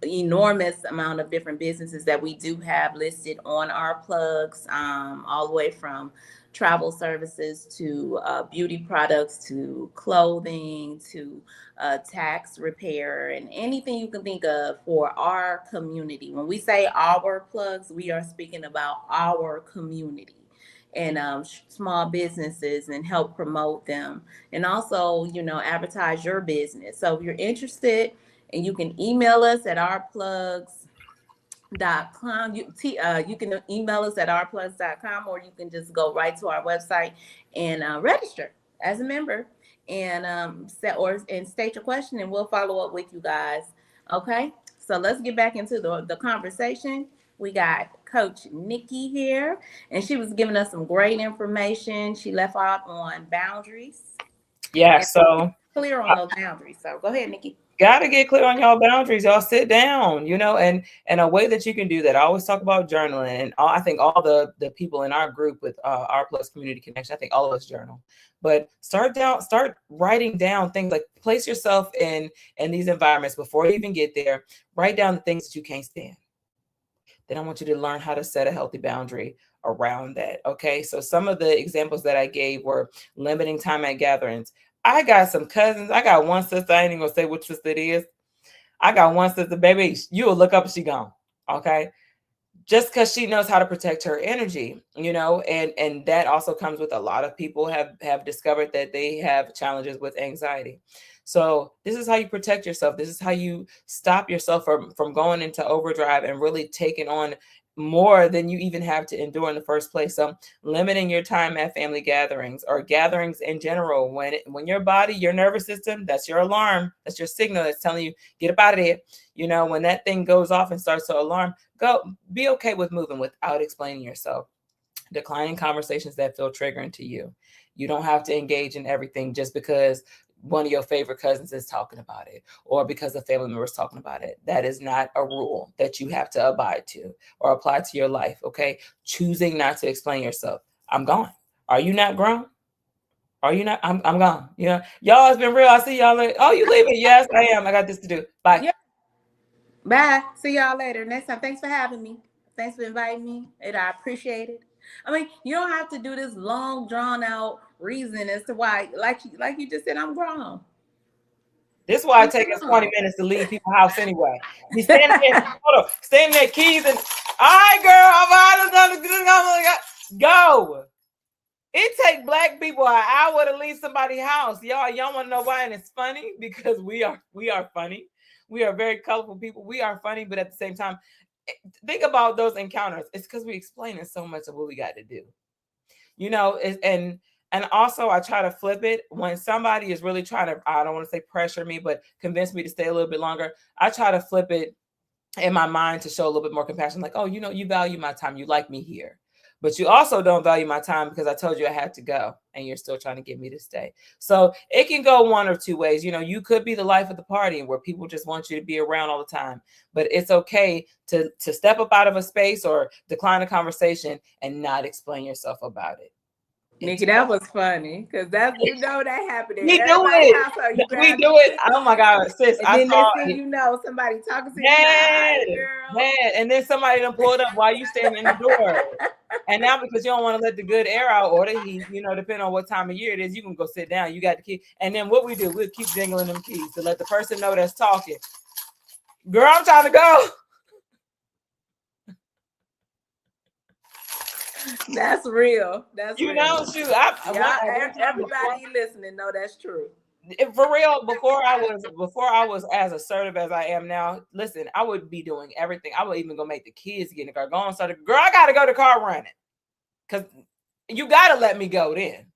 enormous amount of different businesses that we do have listed on Our Plugs, all the way from travel services to beauty products to clothing to tax repair and anything you can think of for our community. When we say Our Plugs, we are speaking about our community and small businesses and help promote them and also, advertise your business. So if you're interested, and you can email us at ourplugs.com. You can email us at ourplugs.com, or you can just go right to our website and register as a member and state your question, and we'll follow up with you guys. Okay, so let's get back into the conversation. We got Coach Nikki here, and she was giving us some great information. She left out on boundaries. Yeah, so clear on those boundaries. So go ahead, Nikki. Gotta get clear on y'all boundaries. Y'all sit down, and a way that you can do that. I always talk about journaling, and I think all the people in our group with Our Plus Community Connection, I think all of us journal. But start writing down things, like place yourself in these environments before you even get there. Write down the things that you can't stand. Then I want you to learn how to set a healthy boundary around that. Okay. So some of the examples that I gave were limiting time at gatherings. I got some cousins. I got one sister. I ain't even gonna say which sister it is. I got one sister, baby. You will look up and she gone. Okay. Just because she knows how to protect her energy, and that also comes with a lot of people have discovered that they have challenges with anxiety. So this is how you protect yourself. This is how you stop yourself from going into overdrive and really taking on more than you even have to endure in the first place. So limiting your time at family gatherings or gatherings in general, when your body, your nervous system, that's your alarm, that's your signal that's telling you, get up out of there. When that thing goes off and starts to alarm, be okay with moving without explaining yourself. Declining conversations that feel triggering to you. You don't have to engage in everything just because one of your favorite cousins is talking about it or because a family member is talking about it. That is not a rule that you have to abide to or apply to your life. Okay. Choosing not to explain yourself. I'm gone. Are you not grown? Are you not? I'm gone. Y'all, it's been real. I see y'all later. Oh, you leaving? Yes, I am. I got this to do. Bye. Yeah. Bye. See y'all later. Next time. Thanks for having me. Thanks for inviting me. And I appreciate it. I mean, you don't have to do this long, drawn out reason as to why, like you just said, I'm grown. This is why it takes us 20 minutes to leave people's house anyway. We standing there, keys, and all right, girl, go. It takes Black people an hour to leave somebody's house. Y'all want to know why? And it's funny because we are funny. We are very colorful people. We are funny, but at the same time, think about those encounters. It's because we explaining so much of what we got to do, and also I try to flip it when somebody is really trying to, I don't want to say pressure me, but convince me to stay a little bit longer. I try to flip it in my mind to show a little bit more compassion. Like, oh, you value my time. You like me here, but you also don't value my time because I told you I had to go and you're still trying to get me to stay. So it can go one or two ways. You could be the life of the party where people just want you to be around all the time, but it's okay to step up out of a space or decline a conversation and not explain yourself about it. Nikki, that was funny because that happened. We do it. We do it. Oh my God, sis! And then next thing somebody talking to you, girl. And then somebody done pulled up while you standing in the door. And now because you don't want to let the good air out or the heat, depending on what time of year it is, you can go sit down. You got the key. And then what we do, we'll keep jingling them keys to let the person know that's talking. Girl, I'm trying to go. That's real. That's You real. know, shoot, Everybody listening know that's true. For real, before I was as assertive as I am now, listen, I would be doing everything. I would even go make the kids get in the car. Go on, so girl, I gotta go to car running. Cause you gotta let me go then.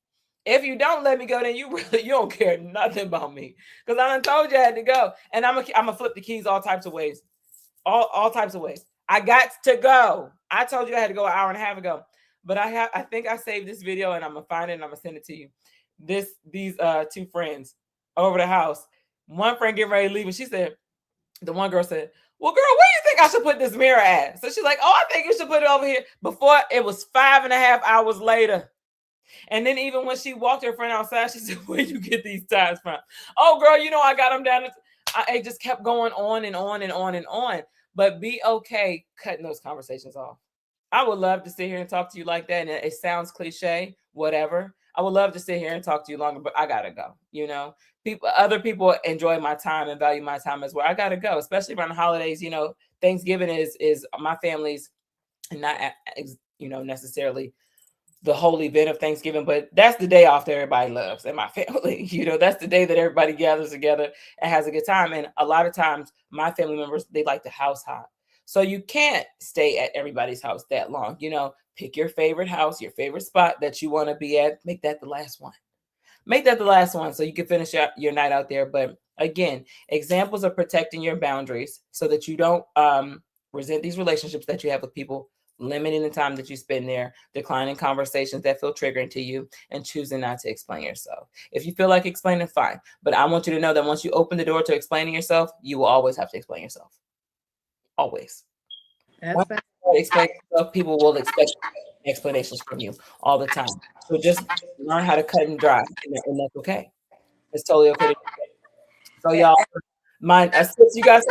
If you don't let me go, then you don't care nothing about me. Because I done told you I had to go. And I'm gonna flip the keys all types of ways. All types of ways. I got to go. I told you I had to go an hour and a half ago. But I think I saved this video and I'm gonna find it and I'm gonna send it to you. These two friends over the house. One friend getting ready to leave, and the one girl said, well, girl, where do you think I should put this mirror at? So she's like, oh, I think you should put it over here. Before it was 5.5 hours later. And then even when she walked her friend outside, she said, where you get these ties from? Oh, girl, I got them down. It just kept going on and on and on and on. But be okay cutting those conversations off. I would love to sit here and talk to you like that. And it sounds cliche, whatever. I would love to sit here and talk to you longer, but I gotta go. Other people enjoy my time and value my time as well. I gotta go, especially around the holidays. Thanksgiving is my family's, not necessarily the whole event of Thanksgiving, but that's the day off that everybody loves in my family. That's the day that everybody gathers together and has a good time. And a lot of times my family members, they like to house hop. So you can't stay at everybody's house that long. Pick your favorite house, your favorite spot that you want to be at. Make that the last one. So you can finish your night out there. But again, examples of protecting your boundaries so that you don't resent these relationships that you have with people, limiting the time that you spend there, declining conversations that feel triggering to you, and choosing not to explain yourself. If you feel like explaining, fine. But I want you to know that once you open the door to explaining yourself, you will always have to explain yourself. Always. Once you explain yourself, people will expect explanations from you all the time. So just learn how to cut and dry, and that's okay. It's totally okay. So y'all, you guys.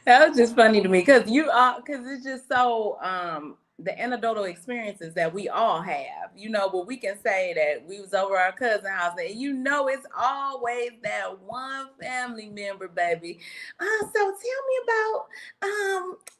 That was just funny to me because it's just so the anecdotal experiences that we all have, but we can say that we was over our cousin's house and it's always that one family member, baby. So tell me about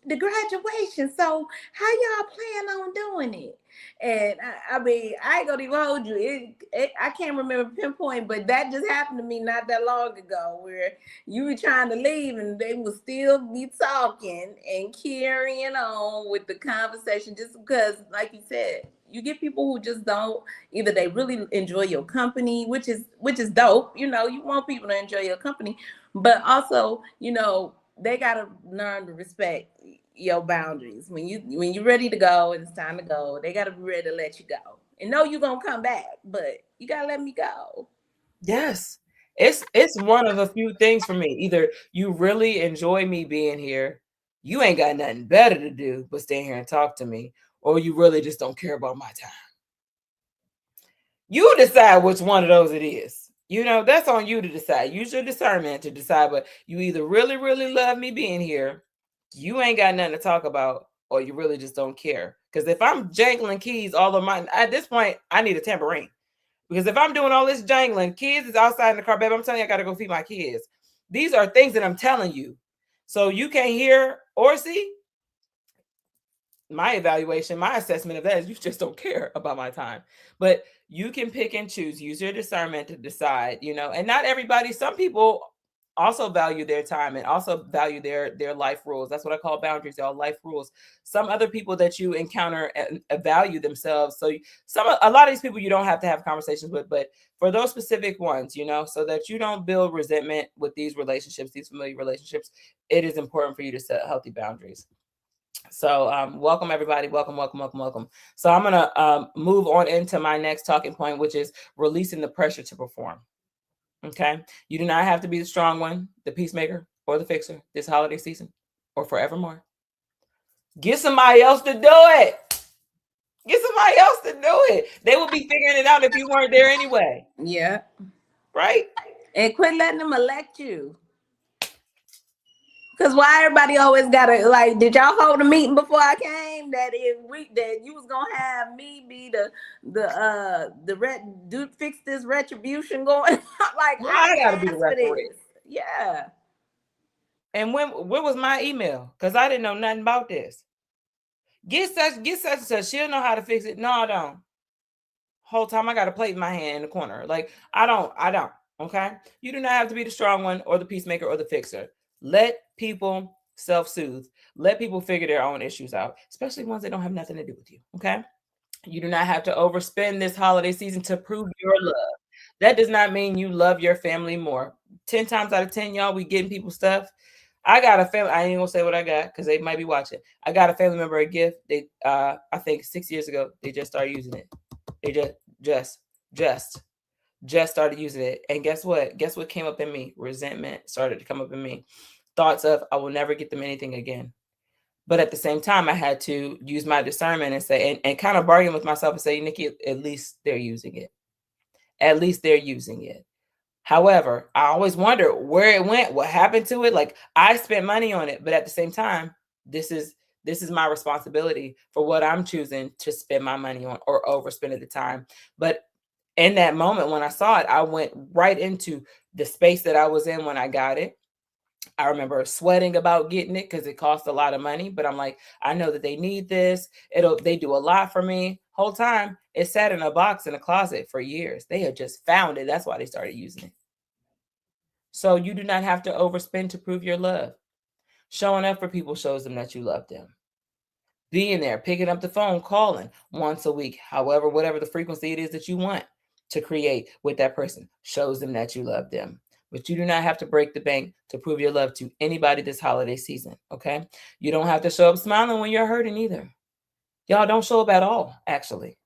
the graduation. So how y'all plan on doing it? And I mean, I ain't gonna even hold you. I can't remember pinpoint, but that just happened to me not that long ago, where you were trying to leave and they would still be talking and carrying on with the conversation, just because, like you said, you get people who just don't, either they really enjoy your company, which is dope. You want people to enjoy your company, but also, they gotta learn to respect your boundaries. When you're ready to go and it's time to go, they gotta be ready to let you go and know you're gonna come back, but you gotta let me go. Yes. It's one of a few things for me. Either you really enjoy me being here, you ain't got nothing better to do but stay here and talk to me, or you really just don't care about my time. You decide which one of those it is. That's on you to decide. Use your discernment to decide, but you either really, really love me being here, you ain't got nothing to talk about, or you really just don't care. Because if I'm jangling keys all of mine, at this point, I need a tambourine. Because if I'm doing all this jangling, kids is outside in the car, baby, I'm telling you, I got to go feed my kids. These are things that I'm telling you. So you can't hear or see. My evaluation, my assessment of that is you just don't care about my time. But you can pick and choose, use your discernment to decide, and not everybody, some people also value their time and also value their life rules. That's what I call boundaries. They're all life rules. Some other people that you encounter value themselves. So a lot of these people you don't have to have conversations with, but for those specific ones, so that you don't build resentment with these relationships, these familiar relationships, it is important for you to set healthy boundaries. So welcome everybody. Welcome. So I'm going to move on into my next talking point, which is releasing the pressure to perform. Okay. You do not have to be the strong one, the peacemaker, or the fixer this holiday season or forevermore. Get somebody else to do it. They will be figuring it out if you weren't there anyway. Yeah. Right. And quit letting them elect you. Because why everybody always gotta, did y'all hold a meeting before I came that you was gonna have me be fix this retribution going? I gotta be the referee. Get such and such. She'll know how to fix it. No, I don't. Whole time I got a plate in my hand in the corner. Like, I don't. Okay. You do not have to be the strong one or the peacemaker or the fixer. Let people self-soothe. Let people figure their own issues out, especially ones that don't have nothing to do with you. Okay. You do not have to overspend this holiday season to prove your love. That does not mean you love your family more. 10 times out of 10, y'all, we getting people stuff. I got a family. I ain't gonna say what I got because they might be watching. I got a family member a gift. They, I think 6 years ago, they just started using it. They just started using it. And guess what? Guess what came up in me? Resentment started to come up in me. Thoughts of I will never get them anything again. But at the same time, I had to use my discernment and say, and kind of bargain with myself and say, Nikki, at least they're using it. At least they're using it. However, I always wonder where it went, what happened to it. Like, I spent money on it, but at the same time, this is my responsibility for what I'm choosing to spend my money on or overspend at the time. But in that moment when I saw it, I went right into the space that I was in when I got it. I remember sweating about getting it because it cost a lot of money, but I'm like, I know that they need this. They do a lot for me. Whole time it sat in a box in a closet for years. They had just found it. That's why they started using it. So you do not have to overspend to prove your love. Showing up for people shows them that you love them. Being there, picking up the phone, calling once a week, however, whatever the frequency it is that you want to create with that person shows them that you love them. But you do not have to break the bank to prove your love to anybody this holiday season, okay? You don't have to show up smiling when you're hurting either. Y'all don't show up at all, actually.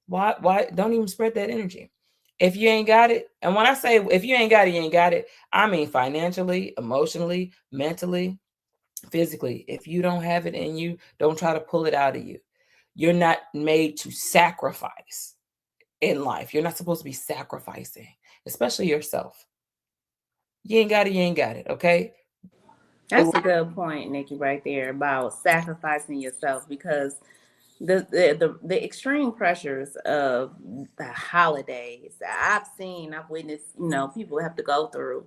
Why? Don't even spread that energy. If you ain't got it, and when I say if you ain't got it, you ain't got it, I mean financially, emotionally, mentally, physically. If you don't have it in you, don't try to pull it out of you. You're not made to sacrifice in life. You're not supposed to be sacrificing, especially yourself. You ain't got it, you ain't got it, okay? That's a good point, Nikki, right there about sacrificing yourself, because the extreme pressures of the holidays I've witnessed, people have to go through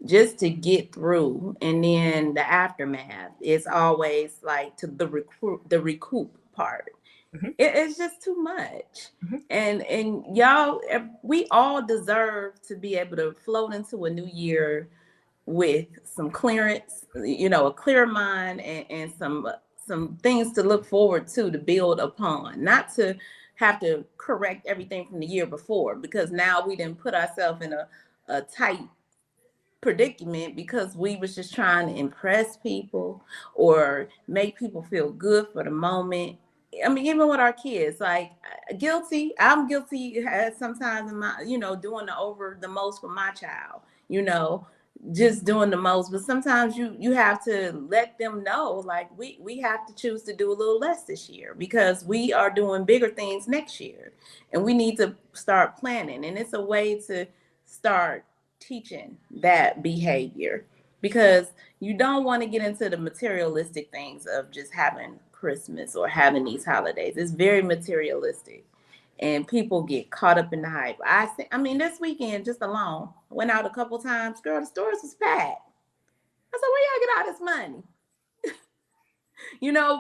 just to get through, and then the aftermath is always like to the recoup part. Mm-hmm. It's just too much. Mm-hmm. And y'all, we all deserve to be able to float into a new year with some clearance, a clear mind, and some things to look forward to build upon, not to have to correct everything from the year before, because now we didn't put ourselves in a tight predicament because we was just trying to impress people or make people feel good for the moment. I mean, even with our kids, like I'm guilty sometimes in my, doing the most for my child, just doing the most. But sometimes you have to let them know, like we have to choose to do a little less this year because we are doing bigger things next year, and we need to start planning. And it's a way to start teaching that behavior, because you don't want to get into the materialistic things of just having Christmas or having these holidays. It's very materialistic, and people get caught up in the hype. I mean, this weekend just alone, went out a couple times. Girl, the stores was packed. I said, where y'all get all this money?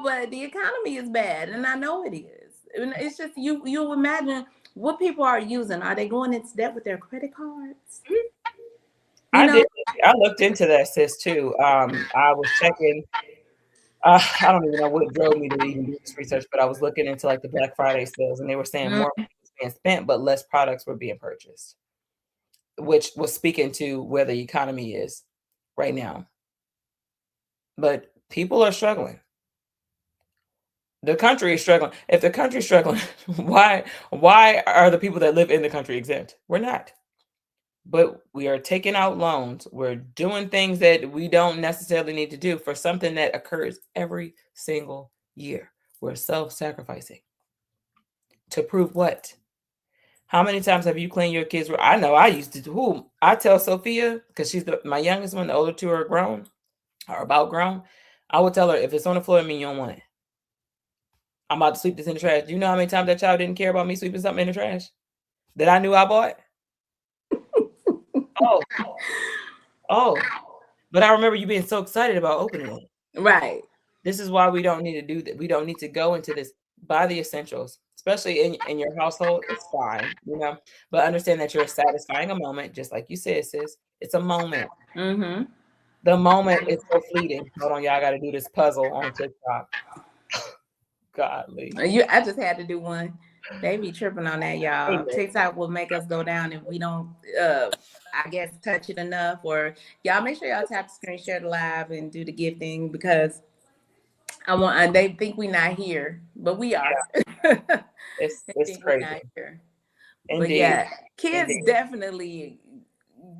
But the economy is bad, and I know it is. It's just you imagine what people are using. Are they going into debt with their credit cards? I looked into that, sis, too. I was checking. I don't even know what drove me to even do this research, but I was looking into like the Black Friday sales, and they were saying more was being spent, but less products were being purchased, which was speaking to where the economy is right now. But people are struggling. The country is struggling. If the country is struggling, why are the people that live in the country exempt? We're not. But we are taking out loans. We're doing things that we don't necessarily need to do for something that occurs every single year. We're self-sacrificing. To prove what? How many times have you cleaned your kids' room? I know I used to do. I tell Sophia, because she's my youngest one, the older two are grown, or about grown. I would tell her, if it's on the floor, it means you don't want it. I'm about to sweep this in the trash. Do you know how many times that child didn't care about me sweeping something in the trash that I knew I bought? Oh, but I remember you being so excited about opening it. Right. This is why we don't need to do that. We don't need to go into this. Buy the essentials, especially in your household. It's fine, but understand that you're satisfying a moment, just like you said, sis. It's a moment. Mm-hmm. The moment is so fleeting. Hold on, y'all got to do this puzzle on TikTok. Godly. I just had to do one. They be tripping on that, y'all. TikTok will make us go down if we don't, I guess, touch it enough. Or y'all make sure y'all tap the screen, share the live, and do the gifting because they think we not here, but we are. Yeah. It's crazy. Not here. Indeed. But yeah, kids definitely,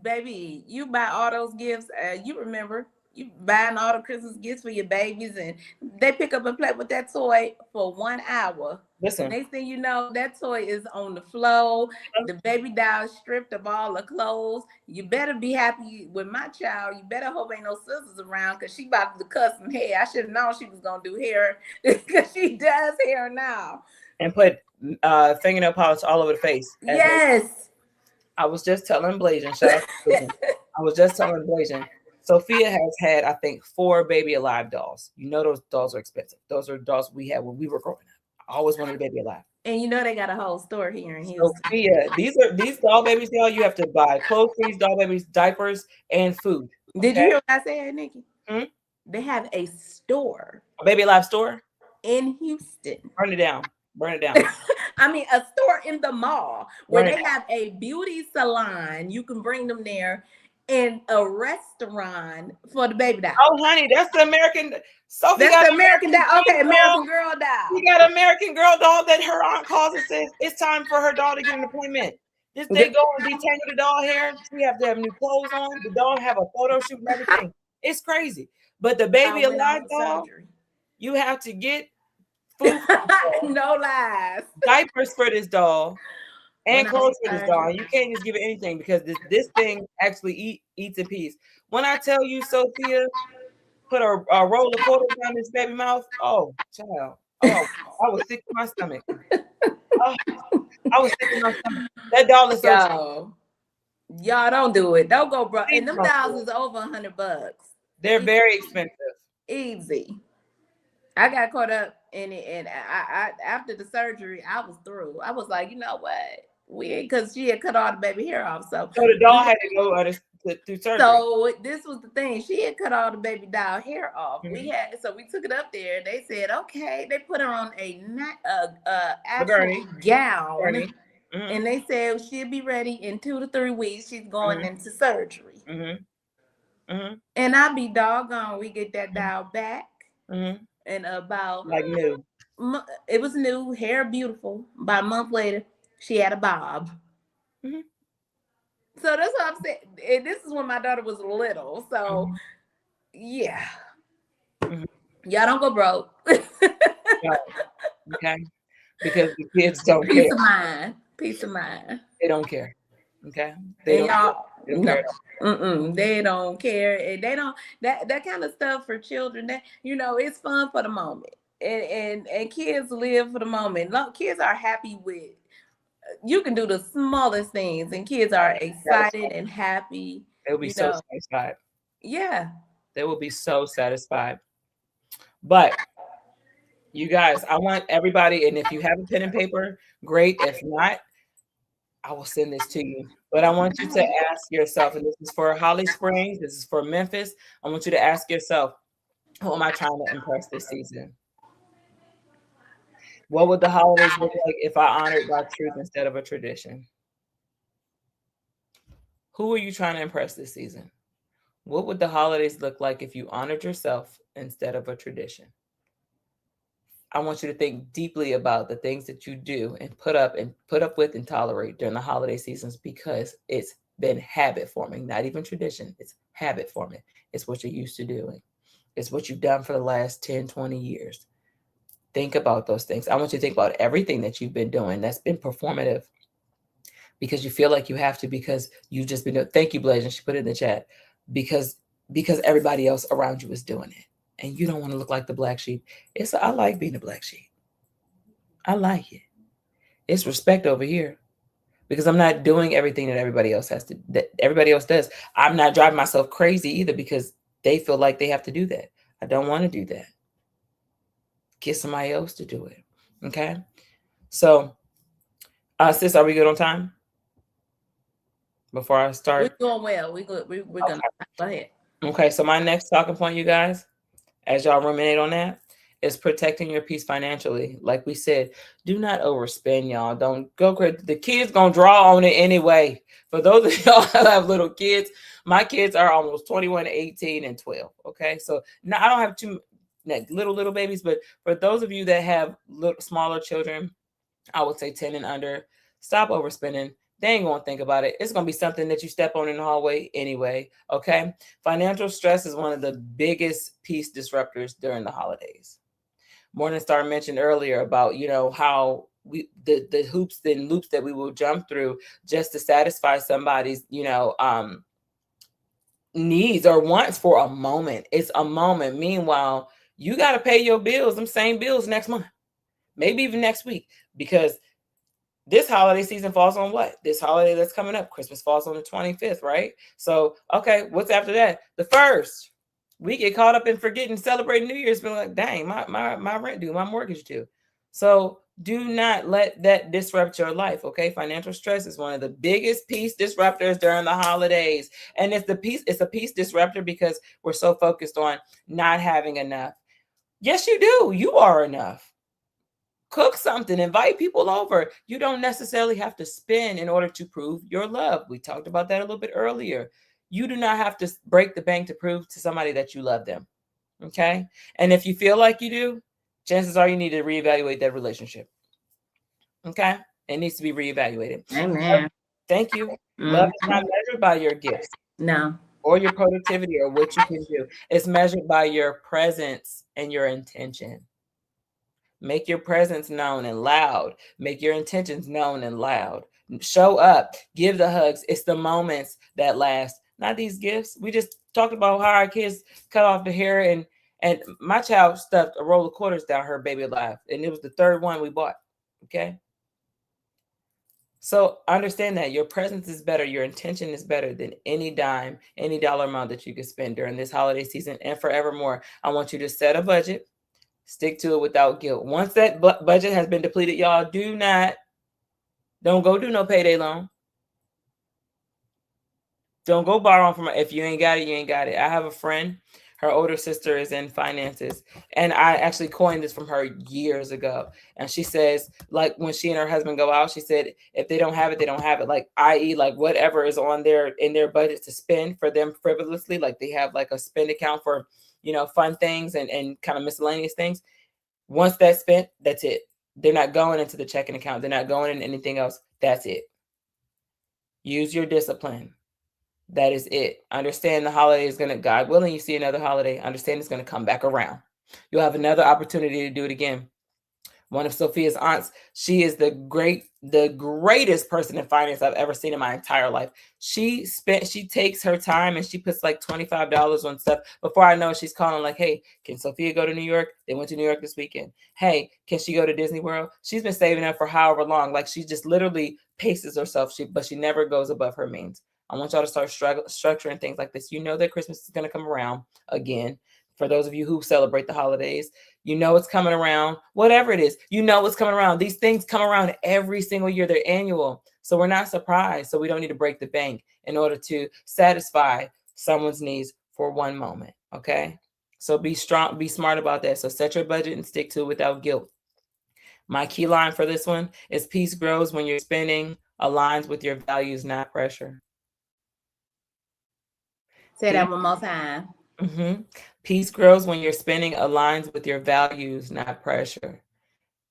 baby. You buy all those gifts. You remember you buying all the Christmas gifts for your babies, and they pick up and play with that toy for 1 hour. Listen. Next thing you know, that toy is on the floor. The baby doll is stripped of all the clothes. You better be happy with my child. You better hope ain't no sisters around because she about to cut some hair. I should have known she was gonna do hair because she does hair now. And put fingernail polish all over the face. Yes. I was just telling Blasian, shout out to Blasian. I was just telling Blasian, Sophia has had, I think, 4 Baby Alive dolls. You know those dolls are expensive. Those are dolls we had when we were growing up. I always wanted a Baby Alive. And you know they got a whole store here in Houston. Sophia, these doll babies, y'all. You have to buy clothes for these doll babies, diapers, and food. Did you hear what I said, Nikki? Hmm? They have a store. A Baby Alive store? In Houston. Burn it down. Burn it down. I mean, a store in the mall where they have a beauty salon. You can bring them there, and a restaurant for the baby doll. Oh, honey, that's the American. Sophie that's the American doll. Okay, American Girl doll. We got American Girl doll that her aunt calls and says it's time for her doll to get an appointment. They go and detangle the doll hair. She have to have new clothes on. The doll have a photo shoot and everything. It's crazy. But the Baby Alive doll, you have to get food. No lies. Diapers for this doll and clothes for this doll. You can't just give it anything because this thing actually eats in peace. When I tell you, Sophia, put a roll of quarters down this baby mouth. Oh, child. Oh, I was sick to my stomach. Oh, I was sick to my stomach. That doll is so cheap. Y'all don't do it. Don't go, bro. And them dolls is over $100. They're very expensive. Easy. I got caught up in it, and I after the surgery, I was through. I was like, you know what? Because she had cut all the baby hair off. So the doll had to go through surgery. So this was the thing. She had cut all the baby doll hair off. Mm-hmm. So we took it up there. They said, okay. They put her on a actual gown. Mm-hmm. And they said she'll be ready in 2 to 3 weeks. She's going into surgery. Mm-hmm. Mm-hmm. And I be doggone. We get that doll back. Mm-hmm. And about like new. It was new, hair beautiful. About a month later, she had a bob. Mm-hmm. So that's what I'm saying. And this is when my daughter was little. So yeah. Mm-hmm. Y'all don't go broke. Okay. Because the kids don't care. Peace of mind. Peace of mind. They don't care. Okay. They don't care. They don't care. And they don't that kind of stuff for children. That it's fun for the moment. And kids live for the moment. Kids are happy with. You can do the smallest things, and kids are excited and happy. They'll be so satisfied. Yeah. They will be so satisfied. But you guys, I want everybody, and if you have a pen and paper, great. If not, I will send this to you. But I want you to ask yourself, and this is for Holly Springs, this is for Memphis. I want you to ask yourself, who am I trying to impress this season? What would the holidays look like if I honored my truth instead of a tradition? Who are you trying to impress this season? What would the holidays look like if you honored yourself instead of a tradition? I want you to think deeply about the things that you do and put up with and tolerate during the holiday seasons, because it's been habit forming, not even tradition. It's habit forming. It's what you're used to doing. It's what you've done for the last 10, 20 years. Think about those things. I want you to think about everything that you've been doing that's been performative because you feel like you have to, because you've just been doing. Thank you, Blasian. She put it in the chat. Because everybody else around you is doing it. And you don't want to look like the black sheep. I like being a black sheep. I like it. It's respect over here because I'm not doing everything that everybody else does. I'm not driving myself crazy either because they feel like they have to do that. I don't want to do that. Get somebody else to do it. Okay. So, sis, are we good on time? Before I start, we're doing well. We're gonna go ahead. Okay. So my next talking point, you guys, as y'all ruminate on that, is protecting your peace financially. Like we said, do not overspend, y'all. Don't go crazy. The kids gonna draw on it anyway. For those of y'all that have little kids, my kids are almost 21, 18, and 12. Okay, so now I don't have too little babies, but for those of you that have smaller children, I would say 10 and under, stop overspending. They ain't gonna think about it. It's gonna be something that you step on in the hallway anyway. Okay. Financial stress is one of the biggest peace disruptors during the holidays. Morningstar mentioned earlier about, how the hoops and loops that we will jump through just to satisfy somebody's, needs or wants for a moment. It's a moment. Meanwhile, you got to pay your bills, them same bills next month, maybe even next week, because this holiday season falls on what? This holiday that's coming up, Christmas falls on the 25th, right? So, okay, what's after that? The 1st. We get caught up in forgetting, celebrating New Year's, being like, dang, my rent due, my mortgage due. So do not let that disrupt your life, okay? Financial stress is one of the biggest peace disruptors during the holidays. And it's a peace disruptor because we're so focused on not having enough. Yes, you do. You are enough. Cook something, invite people over. You don't necessarily have to spend in order to prove your love. We talked about that a little bit earlier. You do not have to break the bank to prove to somebody that you love them. Okay. And if you feel like you do, chances are you need to reevaluate that relationship. Okay. It needs to be reevaluated. Amen. Thank you. Love is not measured by your gifts. No. Or your productivity or what you can do. It's measured by your presence and your intention. Make your presence known and loud. Make your intentions known and loud. Show up. Give the hugs. It's the moments that last, not these gifts. We just talked about how our kids cut off the hair, and my child stuffed a roll of quarters down her baby alive, and it was the 3rd one we bought. Okay. So understand that your presence is better. Your intention is better than any dime, any dollar amount that you can spend during this holiday season and forevermore. I want you to set a budget. Stick to it without guilt. Once that budget has been depleted, y'all, don't go do no payday loan. Don't go borrow from her. If you ain't got it, you ain't got it. I have a friend, her older sister is in finances, and I actually coined this from her years ago. And she says, like, when she and her husband go out, she said, if they don't have it, they don't have it. Like, i.e., like whatever is on in their budget to spend for them frivolously, like they have like a spend account for, fun things and kind of miscellaneous things. Once that's spent, that's it. They're not going into the checking account. They're not going into anything else. That's it. Use your discipline. That is it. Understand the holiday is going to, God willing, you see another holiday. Understand it's going to come back around. You'll have another opportunity to do it again. One of Sophia's aunts, she is the greatest person in finance I've ever seen in my entire life. She takes her time and she puts like $25 on stuff. Before I know, she's calling like, hey, can Sophia go to New York? They went to New York this weekend. Hey, can she go to Disney World? She's been saving up for however long. Like, she just literally paces herself, but she never goes above her means. I want y'all to start structuring things like this. You know that Christmas is going to come around again. For those of you who celebrate the holidays, you know it's coming around. Whatever it is, you know it's coming around. These things come around every single year. They're annual. So we're not surprised. So we don't need to break the bank in order to satisfy someone's needs for one moment. Okay? So be strong, be smart about that. So set your budget and stick to it without guilt. My key line for this one is peace grows when your spending aligns with your values, not pressure. Say that one more time. Mm-hmm. Peace grows when your spending aligns with your values, not pressure.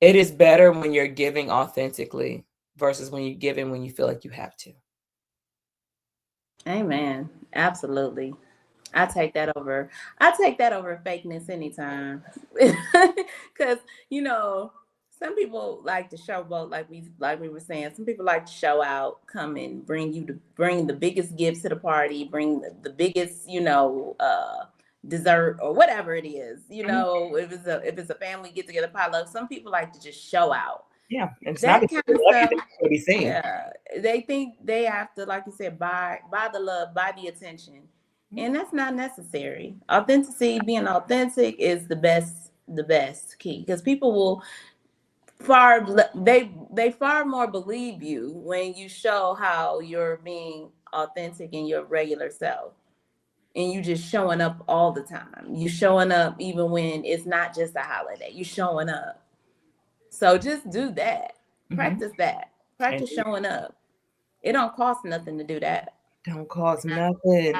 It is better when you're giving authentically versus when you're giving when you feel like you have to. Amen. Absolutely. I take that over fakeness anytime. Because, some people like to showboat, like we were saying. Some people like to show out, come and bring the biggest gifts to the party, bring the biggest, dessert or whatever it is. If it's a family get together potluck, some people like to just show out. Yeah, it's that not kind of stuff. To be seen. Yeah, they think they have to, like you said, buy the love, buy the attention, and that's not necessary. Authenticity, being authentic, is the best the best key, because people will they far more believe you when you show how you're being authentic in your regular self, and you just showing up all the time. You showing up even when it's not just a holiday. You showing up. So just do that. Practice that. Practice showing up. It don't cost nothing to do that. Don't cost nothing.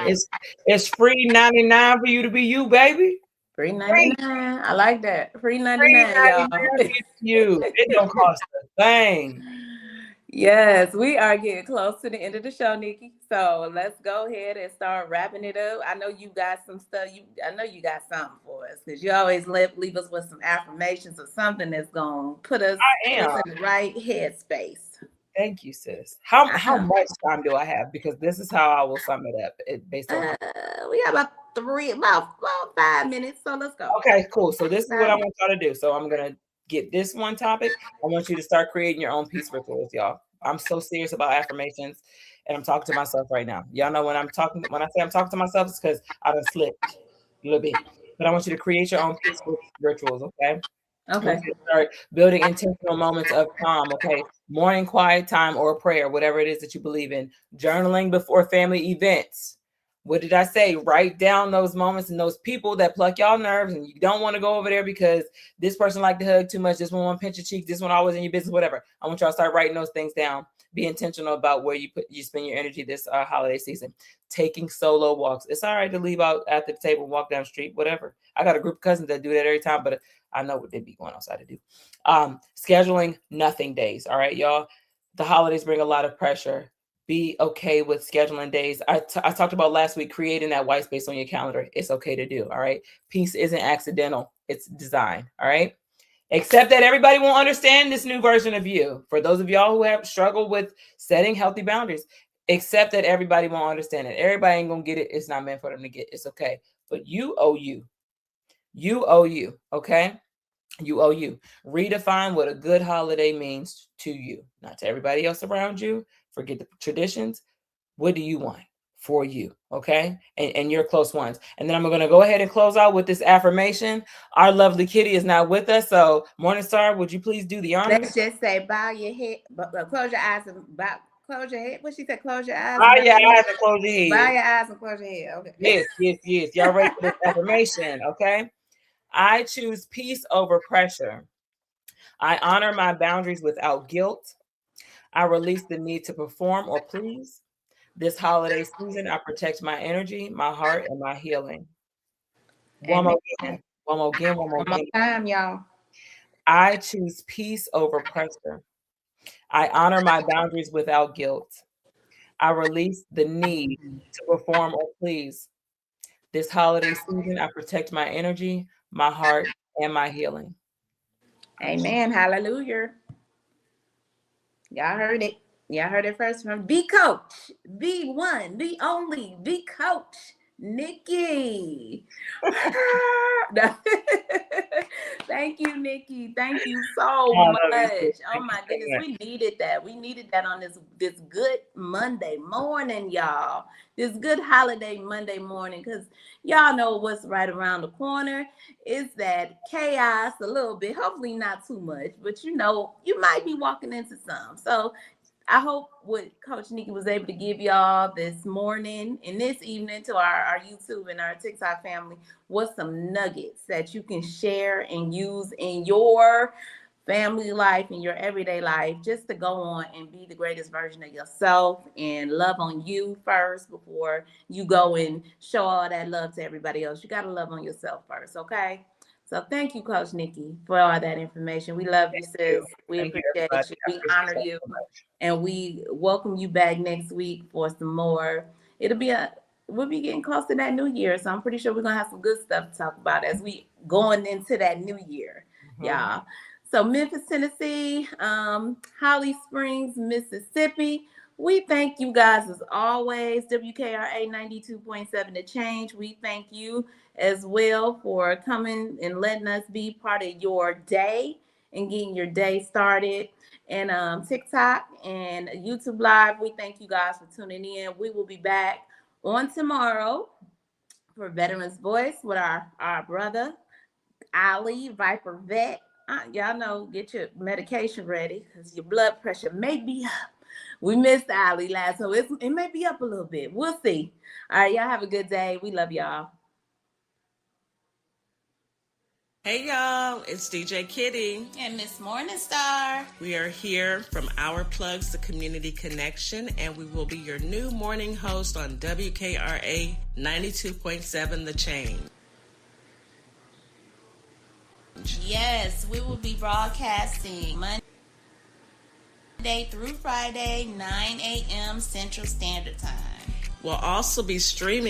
It's free 99 for you to be you, baby. Free 99. I like that. Free 99, y'all. You. It don't cost a thing. Yes, we are getting close to the end of the show, Nikki. So let's go ahead and start wrapping it up. I know you got some stuff. I know you got something for us, because you always leave us with some affirmations or something that's gonna put us in the right headspace. Thank you, sis. How much time do I have? Because this is how I will sum it up. Based on we got about 5 minutes. So let's go. Okay, cool. So this is what I want y'all to do. So I'm gonna get this one topic. I want you to start creating your own peace rituals, y'all. I'm so serious about affirmations, and I'm talking to myself right now. Y'all know when I say I'm talking to myself, it's because I done slipped a little bit. But I want you to create your own peace rituals, okay? Okay. Start building intentional moments of calm, okay? Morning quiet time or prayer, whatever it is that you believe in. Journaling before family events. What did I say? Write down those moments and those people that pluck y'all nerves, and you don't want to go over there because this person like to hug too much. This one want to pinch your cheek. This one always in your business, whatever. I want y'all to start writing those things down. Be intentional about where you spend your energy this holiday season. Taking solo walks. It's all right to leave out at the table, walk down the street, whatever. I got a group of cousins that do that every time, but I know what they'd be going outside to do. Scheduling nothing days. All right, y'all. The holidays bring a lot of pressure. Be okay with scheduling days. I talked about last week, creating that white space on your calendar. It's okay to do. All right. Peace isn't accidental. It's design. All right. Except that everybody won't understand this new version of you. For those of y'all who have struggled with setting healthy boundaries, except that everybody won't understand it. Everybody ain't going to get it. It's not meant for them to get. It's okay. But you owe you. You owe you. Okay. You owe you. Redefine what a good holiday means to you, not to everybody else around you. Forget the traditions. What do you want for you? Okay. And your close ones. And then I'm going to go ahead and close out with this affirmation. Our lovely Kitty is not with us. So Morningstar, would you please do the honors? Let's just say, bow your head, close your eyes and close your head. What she said? Close your eyes. Bow your eyes and close your head. Bow your eyes and close your head. Okay. Yes. Y'all ready for this affirmation? Okay. I choose peace over pressure. I honor my boundaries without guilt. I release the need to perform or please. This holiday season, I protect my energy, my heart, and my healing. One more time, y'all. I choose peace over pressure. I honor my boundaries without guilt. I release the need to perform or please. This holiday season, I protect my energy, my heart, and my healing. Amen. Hallelujah. Y'all heard it. Y'all heard it first from the coach, the one, the only, the coach, Nikki. Thank you, Nikki. Thank you so much. Oh my goodness, we needed that. We needed that on this good Monday morning, y'all. This good holiday Monday morning, because y'all know what's right around the corner. Is that chaos a little bit, hopefully not too much, but you know, you might be walking into some. So I hope what Coach Nikki was able to give y'all this morning and this evening to our YouTube and our TikTok family was some nuggets that you can share and use in your family life and your everyday life, just to go on and be the greatest version of yourself and love on you first before you go and show all that love to everybody else. You got to love on yourself first, okay? So thank you, Coach Nikki, for all that information. We love you, sis. We appreciate you. We honor you. And we welcome you back next week for some more. We'll be getting close to that new year. So I'm pretty sure we're going to have some good stuff to talk about as we going into that new year, y'all. So Memphis, Tennessee, Holly Springs, Mississippi. We thank you guys as always. WKRA 92.7 The Change. We thank you as well for coming and letting us be part of your day and getting your day started. And TikTok and YouTube Live, we thank you guys for tuning in. We will be back on tomorrow for Veterans Voice with our brother, Ali, Viper Vet. Y'all know, get your medication ready because your blood pressure may be up. We missed Ali last, so it may be up a little bit. We'll see. All right, y'all have a good day. We love y'all. Hey y'all, it's DJ Kitty and Miss Morningstar. We are here from Our Plugs, the Community Connection, and we will be your new morning host on WKRA 92.7 The Change. Yes, we will be broadcasting Monday through Friday, 9 a.m. Central Standard Time. We'll also be streaming